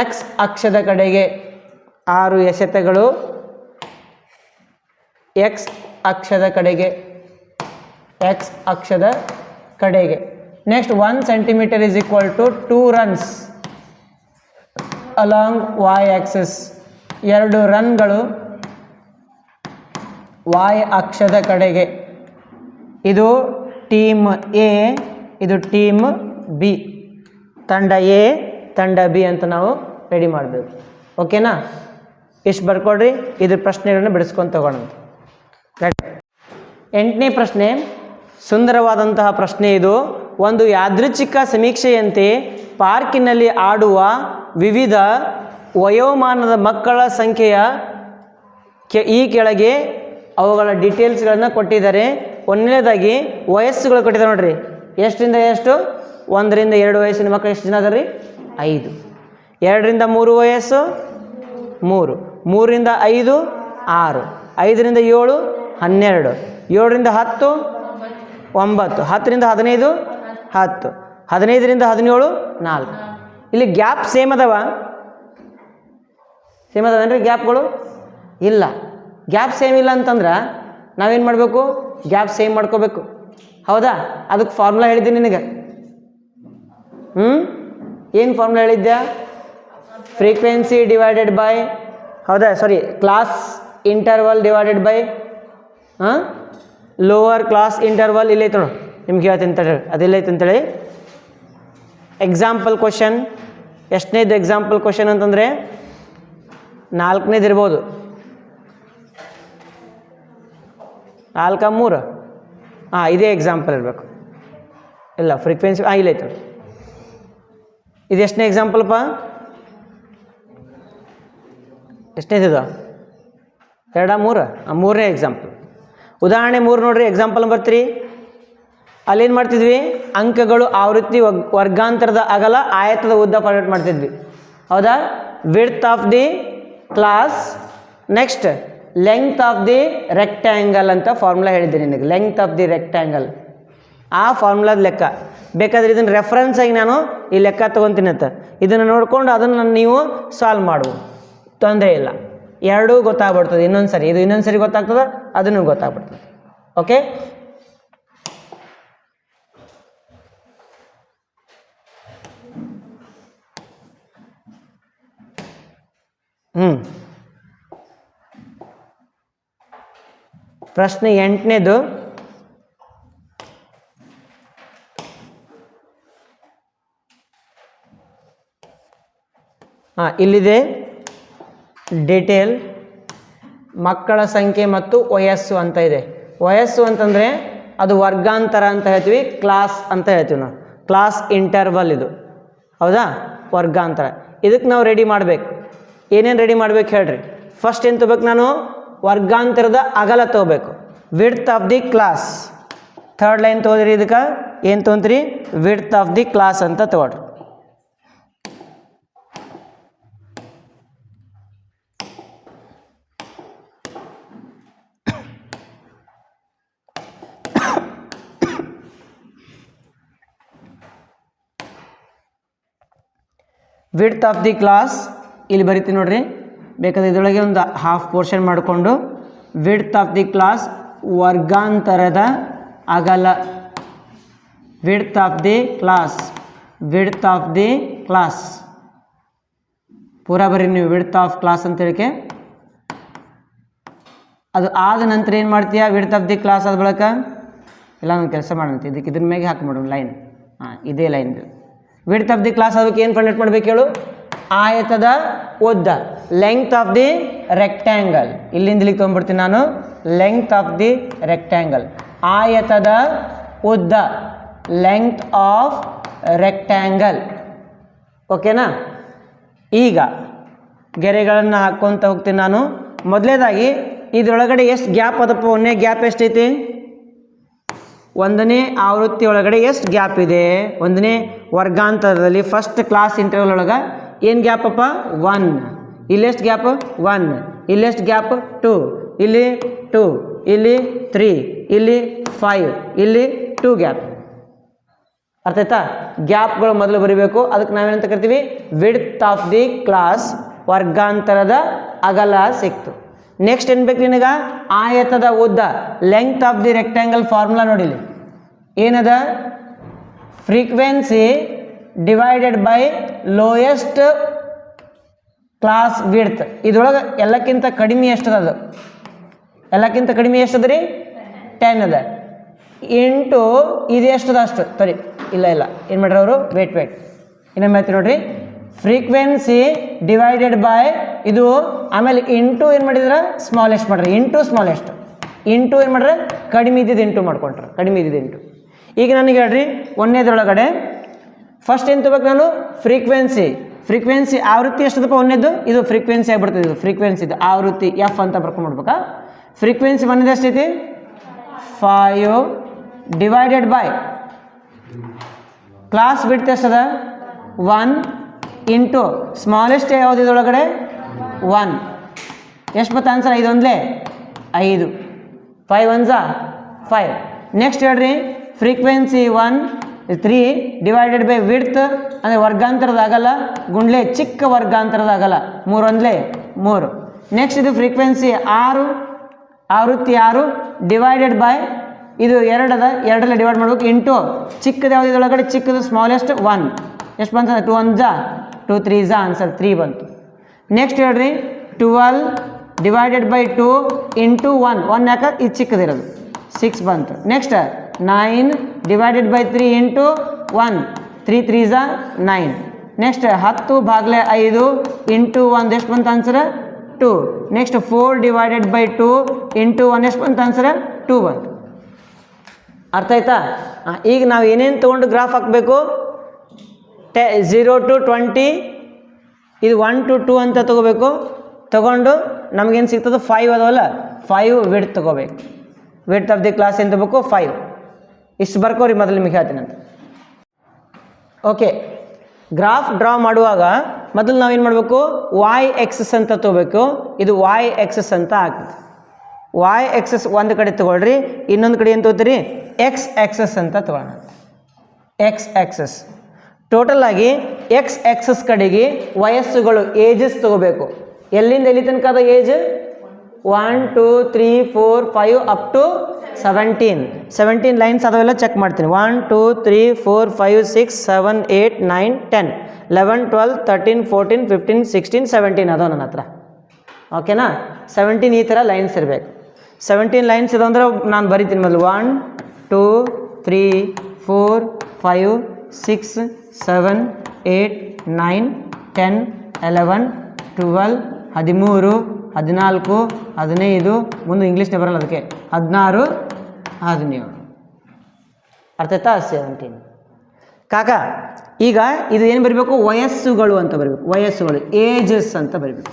ಎಕ್ಸ್ ಅಕ್ಷದ ಕಡೆಗೆ. 6 ಎಸೆತಗಳು ಎಕ್ಸ್ ಅಕ್ಷದ ಕಡೆಗೆ. ಎಕ್ಸ್ ಅಕ್ಷದ ಕಡೆಗೆ. Next 1 centimeter is equal to 2 runs along y axis. 2 ರನ್ಗಳು ವೈ ಅಕ್ಷದ ಕಡೆಗೆ. ಇದು ಟೀಮ್ ಎ, ಇದು ಟೀಮ್ ಬಿ. ತಂಡ ಎ, ತಂಡ ಬಿ ಅಂತ ನಾವು ರೆಡಿ ಮಾಡಬೇಕು. ಓಕೆನಾ? ಇಷ್ಟು ಬರ್ಕೊಡ್ರಿ. ಇದ್ರ ಪ್ರಶ್ನೆಗಳನ್ನು ಬಿಡಿಸ್ಕೊಂಡು ತಗೊಳ್ಳೋಣ. 8ನೇ ಪ್ರಶ್ನೆ ಸುಂದರವಾದಂತಹ ಪ್ರಶ್ನೆ ಇದು. ಒಂದು ಯಾದೃಚ್ಛಿಕ ಸಮೀಕ್ಷೆಯಂತೆ ಪಾರ್ಕಿನಲ್ಲಿ ಆಡುವ ವಿವಿಧ ವಯೋಮಾನದ ಮಕ್ಕಳ ಸಂಖ್ಯೆಯ ಈ ಕೆಳಗೆ ಅವುಗಳ ಡೀಟೇಲ್ಸ್ಗಳನ್ನು ಕೊಟ್ಟಿದ್ದಾರೆ. ಒಂದನೇದಾಗಿ ವಯಸ್ಸುಗಳು ಕೊಟ್ಟಿದ್ದಾರೆ ನೋಡ್ರಿ. ಎಷ್ಟರಿಂದ ಎಷ್ಟು? 1 ರಿಂದ 2 ವಯಸ್ಸಿನ ಮಕ್ಕಳು ಎಷ್ಟು ಜನ ಅದ ರೀ? 5. 2 ರಿಂದ 3 ವಯಸ್ಸು 3. 3 ರಿಂದ 5 6. 5 ರಿಂದ 7 12. 7 ರಿಂದ 10 9. 10 ರಿಂದ 15 10. 15 ರಿಂದ 17 4. ಇಲ್ಲಿ ಗ್ಯಾಪ್ ಸೇಮ್ ಅದಾವ? ಸೇಮ್ ಅದಾವೇನ್ರಿ ಗ್ಯಾಪ್ಗಳು? ಇಲ್ಲ. ಗ್ಯಾಪ್ ಸೇಮ್ ಇಲ್ಲ ಅಂತಂದ್ರೆ ನಾವೇನು ಮಾಡಬೇಕು? ಗ್ಯಾಪ್ ಸೇಮ್ ಮಾಡ್ಕೋಬೇಕು. ಹೌದಾ? ಅದಕ್ಕೆ ಫಾರ್ಮುಲಾ ಹೇಳಿದ್ದೀನಿ ನಿನಗೆ. ಏನು ಫಾರ್ಮುಲಾ ಹೇಳಿದ್ದೆ? ಫ್ರೀಕ್ವೆನ್ಸಿ ಡಿವೈಡೆಡ್ ಬೈ, ಹೌದಾ, sorry, class interval divided by lower class interval. ಇಲ್ಲೈತೆ ನೋಡು, ನಿಮ್ಗೆ ಹೇಳ್ತೀನಿ ಅಂತೇಳಿ, ಅದೆಲ್ಲೈತೆ ಅಂತೇಳಿ. Example question. ಎಷ್ಟನೇದು ಎಕ್ಸಾಂಪಲ್ ಕ್ವಶನ್ ಅಂತಂದರೆ 4ನೇದು ಇರ್ಬೋದು. 4 3 ಇದೇ ಎಕ್ಸಾಂಪಲ್ ಇರಬೇಕು. ಇಲ್ಲ ಫ್ರೀಕ್ವೆನ್ಸಿ ಇಲ್ಲೈತೆ. ಇದು ಎಷ್ಟನೇ ಎಕ್ಸಾಂಪಲ್ಪ್ಪ? ಎಷ್ಟನೇದಿದು? 2 3 3ನೇ ಎಕ್ಸಾಂಪಲ್. ಉದಾಹರಣೆ 3 ನೋಡ್ರಿ. Example number 3. ಅಲ್ಲೇನು ಮಾಡ್ತಿದ್ವಿ? ಅಂಕಗಳು ಆವೃತ್ತಿ ವರ್ಗಾಂತರದ ಅಗಲ ಆಯತದ ಉದ್ದ ಫಾರ್ಮೇಟ್ ಮಾಡ್ತಿದ್ವಿ. ಹೌದಾ? Width of the class. Next length of the rectangle ಅಂತ ಫಾರ್ಮುಲಾ ಹೇಳಿದ್ದೀನಿ ನಿನಗೆ. ಲೆಂಗ್ತ್ ಆಫ್ ದಿ ರೆಕ್ಟ್ಯಾಂಗಲ್, ಆ ಫಾರ್ಮುಲಾದ ಲೆಕ್ಕ. ಬೇಕಾದರೆ ಇದನ್ನು ರೆಫರೆನ್ಸ್ ಆಗಿ ನಾನು ಈ ಲೆಕ್ಕ ತೊಗೊತೀನಿ ಅಂತ. ಇದನ್ನು ನೋಡಿಕೊಂಡು ಅದನ್ನು ನೀವು ಸಾಲ್ವ್ ಮಾಡುವ, ತೊಂದರೆ ಇಲ್ಲ. ಎರಡೂ ಗೊತ್ತಾಗ್ಬಿಡ್ತದೆ ಇನ್ನೊಂದು ಸರಿ. ಇದು ಇನ್ನೊಂದು ಸರಿ ಗೊತ್ತಾಗ್ತದೆ, ಅದನ್ನು ಗೊತ್ತಾಗ್ಬಿಡ್ತದೆ. ಓಕೆ? ಪ್ರಶ್ನೆ 8ನೇದು. ಇಲ್ಲಿದೆ ಡೀಟೇಲ್ ಮಕ್ಕಳ ಸಂಖ್ಯೆ ಮತ್ತು ವಯಸ್ಸು ಅಂತ ಇದೆ. ವಯಸ್ಸು ಅಂತಂದರೆ ಅದು ವರ್ಗಾಂತರ ಅಂತ ಹೇಳ್ತೀವಿ, ಕ್ಲಾಸ್ ಅಂತ ಹೇಳ್ತೀವಿ ನಾವು. ಕ್ಲಾಸ್ ಇಂಟರ್ವಲ್ ಇದು, ಹೌದಾ? ವರ್ಗಾಂತರ. ಇದಕ್ಕೆ ನಾವು ರೆಡಿ ಮಾಡಬೇಕು. ಏನೇನು ರೆಡಿ ಮಾಡ್ಬೇಕು ಹೇಳ್ರಿ? ಫಸ್ಟ್ ಏನು ತೊಗೋಬೇಕು ನಾನು? ವರ್ಗಾಂತರದ ಅಗಲ ತೊಗೋಬೇಕು, width of the class. Third line ತೊಗೋದ್ರಿ, ಇದಕ್ಕೆ ಏನು ತೊಗೊಂತೀರಿ? ವಿಡ್ತ್ ಆಫ್ ದಿ ಕ್ಲಾಸ್ ಅಂತ ತೊಗೊಳ್ರಿ. ವಿಡ್ತ್ ಆಫ್ ದಿ ಕ್ಲಾಸ್ ಇಲ್ಲಿ ಬರಿತೀನಿ ನೋಡ್ರಿ. ಬೇಕಾದ್ರೆ ಇದರೊಳಗೆ ಒಂದು ಹಾಫ್ ಪೋರ್ಷನ್ ಮಾಡಿಕೊಂಡು ವಿಡ್ತ್ ಆಫ್ ದಿ ಕ್ಲಾಸ್ ವರ್ಗಾಂತರದ ಅಗಲ. Width of the class, width of the class ಪೂರಾ ಬರೀ ನೀವು ವಿಡ್ತ್ ಆಫ್ ಕ್ಲಾಸ್ ಅಂತ ಹೇಳಿಕೆ. ಅದು ಆದ ನಂತರ ಏನು ಮಾಡ್ತೀಯಾ? ವಿಡ್ತ್ ಆಫ್ ದಿ ಕ್ಲಾಸ್ ಆದ ಬಳಿಕ ಎಲ್ಲ ಒಂದು ಕೆಲಸ ಮಾಡೋಣ, ಇದಕ್ಕೆ ಇದ್ರ ಮೇಲೆ ಹಾಕಿಬಿಡೋಣ ಲೈನ್. ಇದೇ line width of the class. ಅದಕ್ಕೆ ಏನು ಫಂಡೆಟ್ ಮಾಡ್ಬೇಕು ಹೇಳು? ಆಯತದ ಉದ್ದ, ಲೆಂಗ್ತ್ ಆಫ್ ದಿ ರೆಕ್ಟ್ಯಾಂಗಲ್. ಇಲ್ಲಿಂದ ಇಲ್ಲಿಗೆ ತೊಗೊಂಡ್ಬಿಡ್ತೀನಿ ನಾನು, ಲೆಂಗ್ತ್ ಆಫ್ ದಿ ರೆಕ್ಟ್ಯಾಂಗಲ್. ಆಯತದ ಉದ್ದ, ಲೆಂಗ್ತ್ ಆಫ್ ರೆಕ್ಟ್ಯಾಂಗಲ್. ಓಕೆನಾ? ಈಗ ಗೆರೆಗಳನ್ನು ಹಾಕ್ಕೊತ ಹೋಗ್ತೀನಿ ನಾನು. ಮೊದಲೇದಾಗಿ ಇದರೊಳಗಡೆ ಎಷ್ಟು ಗ್ಯಾಪ್ ಅದಪ್ಪ? ಒಂದನೇ ಗ್ಯಾಪ್ ಎಷ್ಟೈತಿ? ಒಂದನೇ ಆವೃತ್ತಿ ಒಳಗಡೆ ಎಷ್ಟು ಗ್ಯಾಪ್ ಇದೆ? ಒಂದನೇ ವರ್ಗಾಂತರದಲ್ಲಿ ಫಸ್ಟ್ ಕ್ಲಾಸ್ ಇಂಟರ್ವಲ್ ಒಳಗೆ ಏನು ಗ್ಯಾಪಪ್ಪ? 1. ಇಲ್ಲೆಷ್ಟು ಗ್ಯಾಪ್? 1. ಇಲ್ಲೆಷ್ಟು ಗ್ಯಾಪ್? 2. ಇಲ್ಲಿ 2, ಇಲ್ಲಿ 3, ಇಲ್ಲಿ 5, ಇಲ್ಲಿ 2 ಗ್ಯಾಪ್. ಅರ್ಥ ಆಯ್ತಾ? ಗ್ಯಾಪ್ಗಳು ಮೊದಲು ಬರೀಬೇಕು. ಅದಕ್ಕೆ ನಾವೇನಂತ ಕರಿತೀವಿ? ವಿಡ್ತ್ ಆಫ್ ದಿ ಕ್ಲಾಸ್, ವರ್ಗಾಂತರದ ಅಗಲ ಸಿಕ್ತು. ನೆಕ್ಸ್ಟ್ ಏನು ಬೇಕು ನಿನಗೆ? ಆಯತದ ಉದ್ದ, length of the rectangle. Formula ನೋಡಿಲಿ ಏನದ? Frequency divided by lowest class width. ಇದ್ರೊಳಗೆ ಎಲ್ಲಕ್ಕಿಂತ ಕಡಿಮೆ ಎಷ್ಟದ? ಅದು ಎಲ್ಲಕ್ಕಿಂತ ಕಡಿಮೆ ಎಷ್ಟದ ರೀ? 10 ಅದ. ಇಂಟು ಇದು ಎಷ್ಟದ ಅಷ್ಟು. ಸರಿ, ಇಲ್ಲ ಏನು ಮಾಡ್ರಿ ಅವರು? ವೇಟ್ ಇನ್ನೊಮ್ಮೆ ಹೇಳ್ತೀವಿ ನೋಡ್ರಿ. ಫ್ರೀಕ್ವೆನ್ಸಿ ಡಿವೈಡೆಡ್ ಬೈ ಇದು, ಆಮೇಲೆ ಇಂಟು ಏನು ಮಾಡಿದ್ರೆ ಸ್ಮಾಲೆಸ್ಟ್ ಮಾಡ್ರಿ. ಇಂಟು ಸ್ಮಾಲೆಸ್ಟ್, ಇಂಟು ಏನು ಮಾಡ್ರೆ? ಕಡಿಮೆ ಇದ್ದಿದ್ದು ಇಂಟು ಮಾಡ್ಕೊಂಡ್ರೆ, ಕಡಿಮೆ ಇದ್ದಿದ್ದು ಇಂಟು. ಈಗ ನನಗೆ ಹೇಳ್ರಿ, ಒಂದನೇದ್ರೊಳಗಡೆ ಫಸ್ಟ್ ಏನು ತಗೋಬೇಕು ನಾನು? ಫ್ರೀಕ್ವೆನ್ಸಿ ಆವೃತ್ತಿ ಎಷ್ಟದಪ್ಪ? ಒಂದೇದು ಇದು ಫ್ರೀಕ್ವೆನ್ಸಿ ಆಗಿಬಿಡ್ತದೆ. ಇದು ಫ್ರೀಕ್ವೆನ್ಸಿ, ಇದು ಆವೃತ್ತಿ ಎಫ್ ಅಂತ ಬರ್ಕೊಂಡ್ಬಿಡ್ಬೇಕಾ? ಫ್ರೀಕ್ವೆನ್ಸಿ ಒಂದೇದು ಎಷ್ಟೈತಿ? 5 ಡಿವೈಡೆಡ್ ಬೈ ಕ್ಲಾಸ್ ವಿಡ್ತ್ ಎಷ್ಟದ? 1 ಇಂಟು ಸ್ಮಾಲೆಸ್ಟ್ ಯಾವುದು ಇದರೊಳಗಡೆ? 1. ಎಷ್ಟು ಬತ್ತ ಆನ್ಸರ್? 5 ಒಂದಲೇ 5, 5 1 5. ನೆಕ್ಸ್ಟ್ ಹೇಳ್ರಿ, ಫ್ರೀಕ್ವೆನ್ಸಿ 1 3 ಡಿವೈಡೆಡ್ ಬೈ ವಿಡ್ತ್ ಅಂದರೆ ವರ್ಗಾಂತರದ ಅಗಲ ಗುಂಡ್ಲೆ ಚಿಕ್ಕ ವರ್ಗಾಂತರದ ಅಗಲ. 3 ಒಂದಲೇ 3. ನೆಕ್ಸ್ಟ್ ಇದು ಫ್ರೀಕ್ವೆನ್ಸಿ 6, ಆವೃತ್ತಿ 6 ಡಿವೈಡೆಡ್ ಬೈ ಇದು 2 ಅದ, 2 ಡಿವೈಡ್ ಮಾಡ್ಬೇಕು ಇಂಟು ಚಿಕ್ಕದು ಯಾವುದು ಇದರೊಳಗಡೆ? ಚಿಕ್ಕದು ಸ್ಮಾಲೆಸ್ಟ್ 1. ಎಷ್ಟು ಬಂತ? 2 1 2 3 ಆನ್ಸರ್ 3 ಬಂತು. ನೆಕ್ಸ್ಟ್ ಹೇಳ್ರಿ, 12 ಡಿವೈಡೆಡ್ ಬೈ 2 ಇಂಟು 1 ಯಾಕೆ? ಇದು ಚಿಕ್ಕದಿರೋದು 6 ಬಂತು. Next 9 divided by 3 into 1 3 3 9. Next 10 ಭಾಗಲೆ 5 into 1 ಎಷ್ಟು ಬಂತು answer? 2. Next 4 divided by 2 into 1 ಎಷ್ಟು ಬಂತು ಆನ್ಸರ್? 2 ಬಂತು. ಅರ್ಥ ಆಯ್ತಾ? ಈಗ ನಾವು ಏನೇನು ತೊಗೊಂಡು ಗ್ರಾಫ್ ಹಾಕಬೇಕು? 0 to 20, ಇದು 1 to 2 ಅಂತ ತೊಗೋಬೇಕು. ತೊಗೊಂಡು ನಮಗೇನು ಸಿಗ್ತದೆ? 5 ಅದವಲ್ಲ, 5 ವಿಡ್ತ್ ತೊಗೋಬೇಕು. ವಿಡ್ತ್ ಆಫ್ ದಿ ಕ್ಲಾಸ್ ಏನು ತೊಗೋಬೇಕು? 5. ಇಷ್ಟು ಬರ್ಕೋರಿ, ಮೊದಲು ನಿಮಗೆ ಹೇಳ್ತೀನಿ ಅಂತ. ಓಕೆ, ಗ್ರಾಫ್ ಡ್ರಾ ಮಾಡುವಾಗ ಮೊದಲು ನಾವೇನು ಮಾಡಬೇಕು? ವೈ ಎಕ್ಸಸ್ ಅಂತ ತೊಗೋಬೇಕು. ಇದು ವೈ ಎಕ್ಸಸ್ ಅಂತ ಆಗ್ತದೆ. ವೈ ಎಕ್ಸಸ್ ಒಂದು ಕಡೆ ತೊಗೊಳ್ರಿ, ಇನ್ನೊಂದು ಕಡೆ ಏನು ತೊಗೋತೀರಿ? ಎಕ್ಸ್ ಎಕ್ಸಸ್ ಅಂತ ತೊಗೊಳ್ಳೋಣ. ಎಕ್ಸ್ ಎಕ್ಸಸ್ ಟೋಟಲ್ ಆಗಿ ಎಕ್ಸ್ ಎಕ್ಸಸ್ ಕಡೆಗೆ ವಯಸ್ಸುಗಳು, ಏಜಸ್ ತೊಗೋಬೇಕು. ಎಲ್ಲಿಂದ ಎಲ್ಲಿ ತನಕ ಅದ ಏಜ್? 1 2 3 4 5 ಅಪ್ ಟು 17 ಲೈನ್ಸ್ ಅದಾವೆಲ್ಲ ಚೆಕ್ ಮಾಡ್ತೀನಿ. 1 2 3 4 5 6 7 8 9 10 11 12 13 14 15 16 17 ಅದಾವ ನನ್ನ ಹತ್ರ. ಓಕೆನಾ? 17 ಈ ಥರ ಲೈನ್ಸ್ ಇರಬೇಕು. 17 ಲೈನ್ಸ್ ಇದೆ ಅಂದ್ರೆ ನಾನು ಬರಿತೀನಿ ಮೊದಲು. 1 2 3 4 5 6 7 8 9 10 11 12 13 14 15 ಮುಂದೆ ಇಂಗ್ಲೀಷ್ನೇ ಬರಲ್ಲ ಅದಕ್ಕೆ 16 17 ಅರ್ಥ ಆಯ್ತಾ 17 ಕಾಕ ಈಗ ಇದು ಏನು ಬರಬೇಕು ವಯಸ್ಸುಗಳು ಅಂತ ಬರಬೇಕು ವಯಸ್ಸುಗಳು ಏಜಸ್ ಅಂತ ಬರಬೇಕು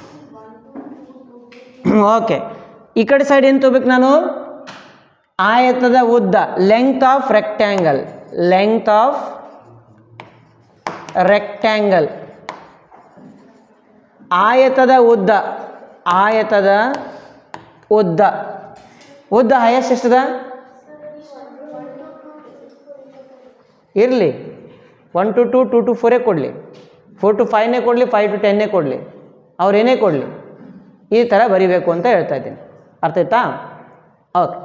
ಓಕೆ ಈ ಕಡೆ ಸೈಡ್ ಏನು ತಗೋಬೇಕು ನಾನು ಆಯತದ ಉದ್ದ ಲೆಂತ್ ಆಫ್ ರೆಕ್ಟ್ಯಾಂಗಲ್ ಆಯತದ ಉದ್ದ ಹೈಯೆಸ್ಟ್ ಎಷ್ಟದ ಇರಲಿ 1 to 2 2 to 4 ಕೊಡಲಿ 4 to 5ನೇ ಕೊಡಲಿ 5 to 10ನೇ ಕೊಡಲಿ ಅವ್ರೇನೇ ಕೊಡಲಿ ಈ ಥರ ಬರಿಬೇಕು ಅಂತ ಹೇಳ್ತಾ ಇದ್ದೀನಿ ಅರ್ಥ ಆಯ್ತಾ ಓಕೆ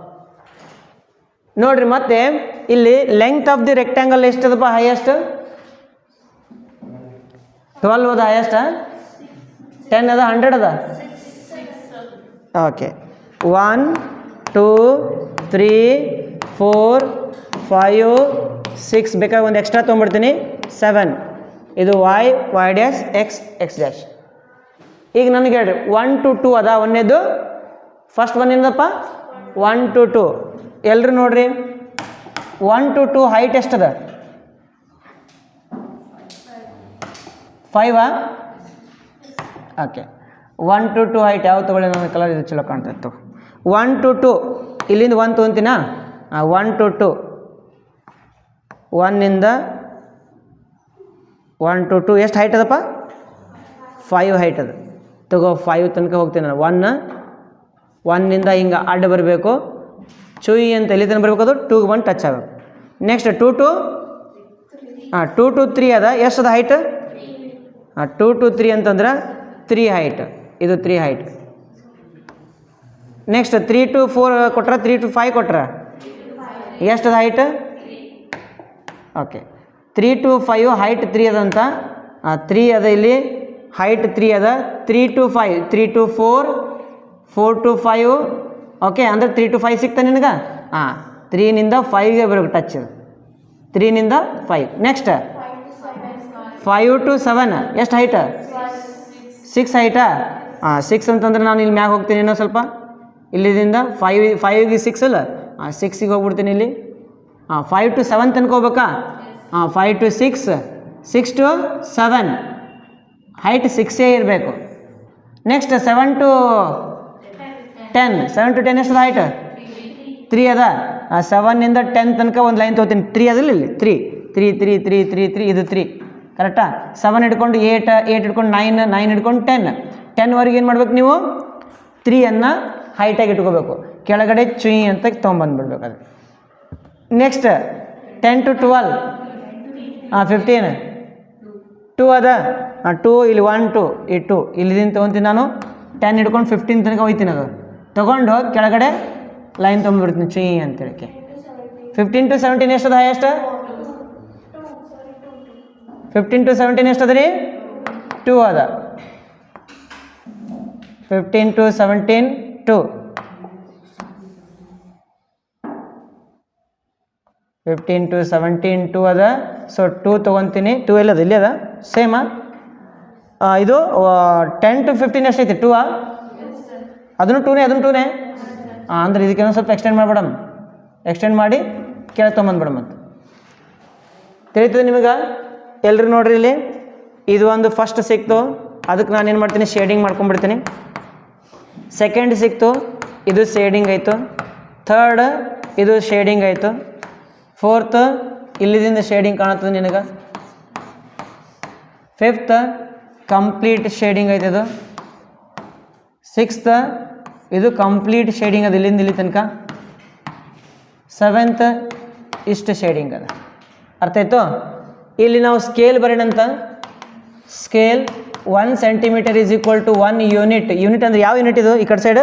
ನೋಡ್ರಿ ಮತ್ತೆ ಇಲ್ಲಿ ಲೆಂತ್ ಆಫ್ ದಿ ರೆಕ್ಟ್ಯಾಂಗಲ್ ಎಷ್ಟದಪ್ಪ ಹೈಯೆಸ್ಟ್ 12 ಅದ ಹೈಯೆಸ್ಟ್ 10 ಅದ 100 ಅದ ಓಕೆ 1 2 3 4 5 6 ಬೇಕಾದ್ರೆ ಒಂದು ಎಕ್ಸ್ಟ್ರಾ ತೊಗೊಂಡ್ಬಿಡ್ತೀನಿ 7 ಇದು y ಡ್ಯಾಶ್ x ಡ್ಯಾಶ್ ಈಗ ನನಗೆ ಹೇಳ್ರಿ 1 to 2 ಅದ ಒಂದೇದು ಫಸ್ಟ್ ಒನ್ ಏನದಪ್ಪ 1 to 2 ಎಲ್ಲರೂ ನೋಡ್ರಿ 1 to 2 ಹೈಟ್ ಎಷ್ಟದ 5 ಓಕೆ 1 to 2 ಹೈಟ್ ಯಾವ ತೊಗೊಳ್ಳಿ ನನ್ನ ಕಲರ್ ಇದು ಚಲೋ ಕಾಣ್ತಾ ಇತ್ತು 1 to 2 ಇಲ್ಲಿಂದ 1 ತೊಗೊಂತೀನಾ 1 to 2 1 to 2 ಎಷ್ಟು ಹೈಟ್ ಅದಪ್ಪ 5 ಹೈಟ್ ಅದು ತಗೋ 5 ತನಕ ಹೋಗ್ತೀನಿ ನಾನು 1 ಹಿಂಗೆ ಅಡ್ಡ ಬರಬೇಕು ಚುಯಿ ಅಂತ ಎಲ್ಲಿ ತನಕ ಬರಬೇಕು ಅದು 2ಗೆ ಬಂದು ಟಚ್ ಆಗಬೇಕು ನೆಕ್ಸ್ಟ್ 2 to 3 ಅದ ಎಷ್ಟು ಅದ ಹೈಟ್ 2 to 3 ಅಂತಂದ್ರೆ 3 ಹೈಟ್ ಇದು 3 ಹೈಟ್ ನೆಕ್ಸ್ಟ್ 3 to 4 ಕೊಟ್ರ 3 to 5 ಕೊಟ್ರ ಎಷ್ಟು ಅದ ಹೈಟ್ ಓಕೆ 3 to 5 ಹೈಟ್ 3 ಅದಂತ 3 ಅದ ಇಲ್ಲಿ ಹೈಟ್ 3 ಅದ 3 to 5 3 to 4 4 to 5 ಓಕೆ ಅಂದರೆ 3 to 5 ಸಿಗ್ತಾ ನಿನಗೆ 3ನಿಂದ 5ಗೆ ಬರಬೇಕು ಟಚ್ 3ನಿಂದ 5 ನೆಕ್ಸ್ಟ್ 5 to 7 ಎಷ್ಟು ಹೈಟ್ 6 ಹೈಟಾ 6 ಅಂತಂದ್ರೆ ನಾನು ಇಲ್ಲಿ ಮ್ಯಾಗ ಹೋಗ್ತೀನಿ ಇನ್ನೂ ಸ್ವಲ್ಪ ಇಲ್ಲಿದಿಂದ 5ಗೆ 6 ಅಲ್ಲ 6ಗೆ ಹೋಗ್ಬಿಡ್ತೀನಿ ಇಲ್ಲಿ 5 to 7 ತನಕ ಹೋಗ್ಬೇಕಾ 5 to 6 6 to 7 ಹೈಟ್ 6 ಇರಬೇಕು ನೆಕ್ಸ್ಟ್ 7 to 10 ಎಷ್ಟು ಹೈಟ್ 3 ಅದ 7ನಿಂದ 10 ತನಕ ಒಂದು ಲೈನ್ ತೊಗೋತೀನಿ 3 ಅದಲ್ಲ ಇಲ್ಲಿ 3 ಇದು 3 ಕರೆಕ್ಟಾ 7 ಹಿಡ್ಕೊಂಡು 8 ಹಿಡ್ಕೊಂಡು 9 ಹಿಡ್ಕೊಂಡು 10ವರೆಗೆ ಏನು ಮಾಡ್ಬೇಕು ನೀವು 3ಅನ್ನು ಹೈಟಾಗಿ ಇಟ್ಕೋಬೇಕು ಕೆಳಗಡೆ ಚುಯಿ ಅಂತ ತೊಗೊಂಬಂದ್ಬಿಡ್ಬೇಕು ಅದು ನೆಕ್ಸ್ಟ್ 10 to 12 15 2 ಅದ 2 ಇಲ್ಲಿ 1 2 ಈ 2 ಇಲ್ಲಿಂದ ತೊಗೊತೀನಿ ನಾನು 10 ಹಿಡ್ಕೊಂಡು 15 ತನಕ ಹೋಗ್ತೀನಿ ಅದು ತೊಗೊಂಡು ಕೆಳಗಡೆ ಲೈನ್ ತೊಗೊಂಡ್ಬಿಡ್ತೀನಿ ಚೀ ಅಂತೇಳಕ್ಕೆ 15 to 17 ಎಷ್ಟದ ಹೈಯೆಸ್ಟ್ 15 to 17 ಎಷ್ಟದ ರೀ 2 ಅದ 15 to 17 2 15 to 17 2 ಅದ ಸೊ 2 ತೊಗೊತೀನಿ 2 ಎಲ್ಲದ ಇಲ್ಲಿ ಅದ ಸೇಮಾ ಇದು 10 to 15 ಎಷ್ಟೈತಿ 2 ಅದನ್ನು 2ನೇ ಅಂದ್ರೆ ಇದಕ್ಕೇನೋ ಸ್ವಲ್ಪ ಎಕ್ಸ್ಟೆಂಡ್ ಮಾಡಿಬಿಡಮ್ ಎಕ್ಸ್ಟೆಂಡ್ ಮಾಡಿ ಕೆಳಗೆ ತೊಗೊಂಬಂದ್ಬಿಡಮ್ ಅಂತ ತಿಳಿತದೆ ನಿಮಗೆ ಎಲ್ರು ನೋಡ್ರಿ ಇಲ್ಲಿ ಇದು ಒಂದು ಫಸ್ಟ್ ಸಿಕ್ತು ಅದಕ್ಕೆ ನಾನು ಏನು ಮಾಡ್ತೀನಿ ಶೇಡಿಂಗ್ ಮಾಡ್ಕೊಂಡ್ಬಿಡ್ತೀನಿ ಸೆಕೆಂಡ್ ಸಿಕ್ತು ಇದು ಶೇಡಿಂಗ್ ಆಯಿತು ಥರ್ಡ್ ಇದು ಶೇಡಿಂಗ್ ಆಯಿತು ಫೋರ್ತ್ ಇಲ್ಲಿದಿಂದ ಶೇಡಿಂಗ್ ಕಾಣುತ್ತದೆ ನಿನಗೆ ಫಿಫ್ತ್ ಕಂಪ್ಲೀಟ್ ಶೇಡಿಂಗ್ ಐತೆ ಅದು ಸಿಕ್ಸ್ತ್ ಇದು ಕಂಪ್ಲೀಟ್ ಶೇಡಿಂಗ್ ಅದು ಇಲ್ಲಿಂದ ಇಲ್ಲಿ ತನಕ ಸೆವೆಂತ್ ಇಷ್ಟು ಶೇಡಿಂಗ್ ಅದ ಅರ್ಥ ಆಯಿತು ಇಲ್ಲಿ ನಾವು ಸ್ಕೇಲ್ ಬರೋಣಂತ scale 1 centimeter is equal to 1 unit ಅಂದರೆ ಯಾವ ಯೂನಿಟ್ ಇದು ಈ ಕಡೆ ಸೈಡ್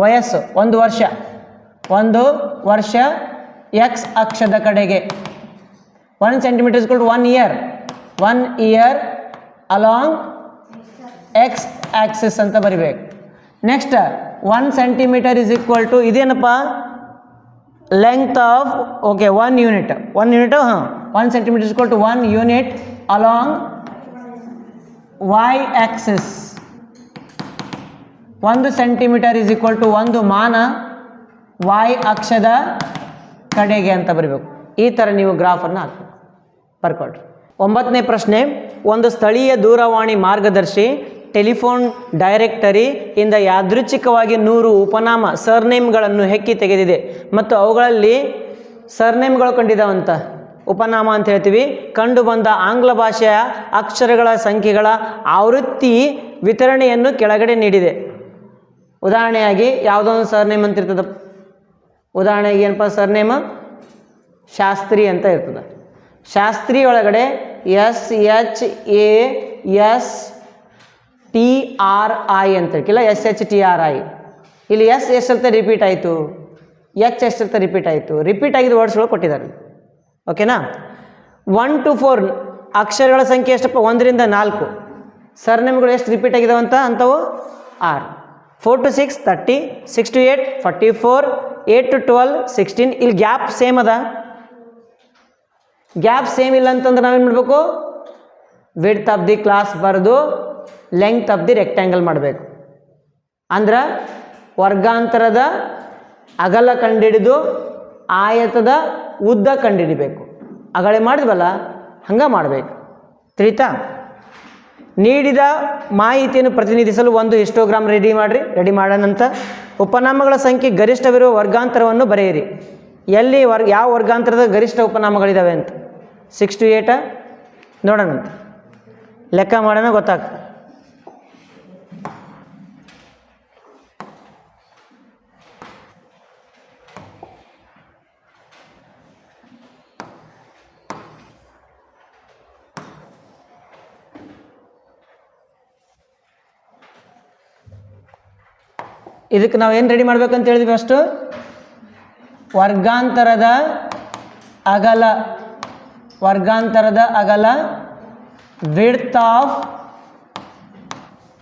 ವಯಸ್ಸು ಒಂದು ವರ್ಷ ಎಕ್ಸ್ ಅಕ್ಷದ ಕಡೆಗೆ 1 centimeter is equal to 1 year along x axis ಅಂತ ಬರಿಬೇಕು next 1 centimeter is equal to ಇದೇನಪ್ಪ length of okay 1 unit 1 centimeter is equal to 1 unit along y axis 1 centimeter is equal to ಒಂದು ಮಾನ y ಅಕ್ಷದ ಕಡೆಗೆ ಅಂತ ಬರೀಬೇಕು. ಈ ಥರ ನೀವು ಗ್ರಾಫನ್ನು ಹಾಕಬೇಕು, ಬರ್ಕೊಳ್ರಿ. 9ನೇ ಪ್ರಶ್ನೆ, ಒಂದು ಸ್ಥಳೀಯ ದೂರವಾಣಿ ಮಾರ್ಗದರ್ಶಿ ಟೆಲಿಫೋನ್ ಡೈರೆಕ್ಟರಿ ಇಂದ ಯಾದೃಚ್ಛಿಕವಾಗಿ 100 ಉಪನಾಮ ಸರ್ನೇಮ್ಗಳನ್ನು ಹೆಕ್ಕಿ ತೆಗೆದಿದೆ ಮತ್ತು ಅವುಗಳಲ್ಲಿ ಸರ್ನೇಮ್ಗಳು ಕಂಡಿದ್ದಾವಂತ, ಉಪನಾಮ ಅಂತ ಹೇಳ್ತೀವಿ, ಕಂಡು ಬಂದ ಆಂಗ್ಲ ಭಾಷೆಯ ಅಕ್ಷರಗಳ ಸಂಖ್ಯೆಗಳ ಆವೃತ್ತಿ ವಿತರಣೆಯನ್ನು ಕೆಳಗಡೆ ನೀಡಿದೆ. ಉದಾಹರಣೆಯಾಗಿ ಯಾವುದೋ ಒಂದು ಸರ್ನೇಮ್ ಅಂತ ಇರ್ತದೆ. ಉದಾಹರಣೆಗೆ ಏನಪ್ಪ ಸರ್ನೇಮ? ಶಾಸ್ತ್ರಿ ಅಂತ ಇರ್ತದೆ. ಶಾಸ್ತ್ರಿ ಒಳಗಡೆ SHASTRI ಅಂತ ಹೇಳ್ಕಿಲ್ಲ, SHTRI. ಇಲ್ಲಿ ಎಸ್ ಎಷ್ಟಂತ ರಿಪೀಟ್ ಆಯಿತು, ಎಚ್ ಎಷ್ಟಂತ ರಿಪೀಟ್ ಆಯಿತು, ರಿಪೀಟ್ ಆಗಿದ್ದು ವರ್ಡ್ಸ್ಗಳು ಕೊಟ್ಟಿದ್ದಾರೆ. ಓಕೆನಾ? 1 to 4 ಅಕ್ಷರಗಳ ಸಂಖ್ಯೆ ಎಷ್ಟಪ್ಪ? 1 ರಿಂದ 4. ಸರ್ನೇಮ್ಗಳು ಎಷ್ಟು ರಿಪೀಟ್ ಆಗಿದಾವಂತ ಅಂಥವು 6. 4 to 6 30, 6 to 8 44, 8 to 12 16. ಇಲ್ಲಿ ಗ್ಯಾಪ್ ಸೇಮ್ ಅದ. ಗ್ಯಾಪ್ ಸೇಮ್ ಇಲ್ಲ ಅಂತಂದ್ರೆ ನಾವೇನು ಮಾಡಬೇಕು? ವಿಡ್ತ್ ಆಫ್ ದಿ ಕ್ಲಾಸ್ ಬರೆದು ಲೆಂಗ್ತ್ ಆಫ್ ದಿ ರೆಕ್ಟ್ಯಾಂಗಲ್ ಮಾಡಬೇಕು. ಅಂದ್ರೆ ವರ್ಗಾಂತರದ ಅಗಲ ಕಂಡುಹಿಡಿದು ಆಯತದ ಉದ್ದ ಕಂಡುಹಿಡಿಬೇಕು. ಅಗಳೆ ಮಾಡಿದ್ವಲ್ಲ ಹಂಗೆ ಮಾಡಬೇಕು. ತಿಳಿತಾ? ನೀಡಿದ ಮಾಹಿತಿಯನ್ನು ಪ್ರತಿನಿಧಿಸಲು ಒಂದು ಹಿಸ್ಟೋಗ್ರಾಮ್ ರೆಡಿ ಮಾಡಿರಿ. ರೆಡಿ ಮಾಡೋಣ ನಂತರ ಉಪನಾಮಗಳ ಸಂಖ್ಯೆ ಗರಿಷ್ಠವಿರುವ ವರ್ಗಾಂತರವನ್ನು ಬರೆಯಿರಿ. ಎಲ್ಲಿ ಯಾವ ವರ್ಗಾಂತರದ ಗರಿಷ್ಠ ಉಪನಾಮಗಳಿದ್ದಾವೆ ಅಂತ. 6 to 8 ನೋಡೋಣಂತ, ಲೆಕ್ಕ ಮಾಡೋಣ ಗೊತ್ತಾಗ್ತದೆ. ಇದಕ್ಕೆ ನಾವು ಏನು ರೆಡಿ ಮಾಡ್ಬೇಕಂತ ಹೇಳಿದ್ವಿ? ಅಷ್ಟು ವರ್ಗಾಂತರದ ಅಗಲ ವಿಡ್ತ್ ಆಫ್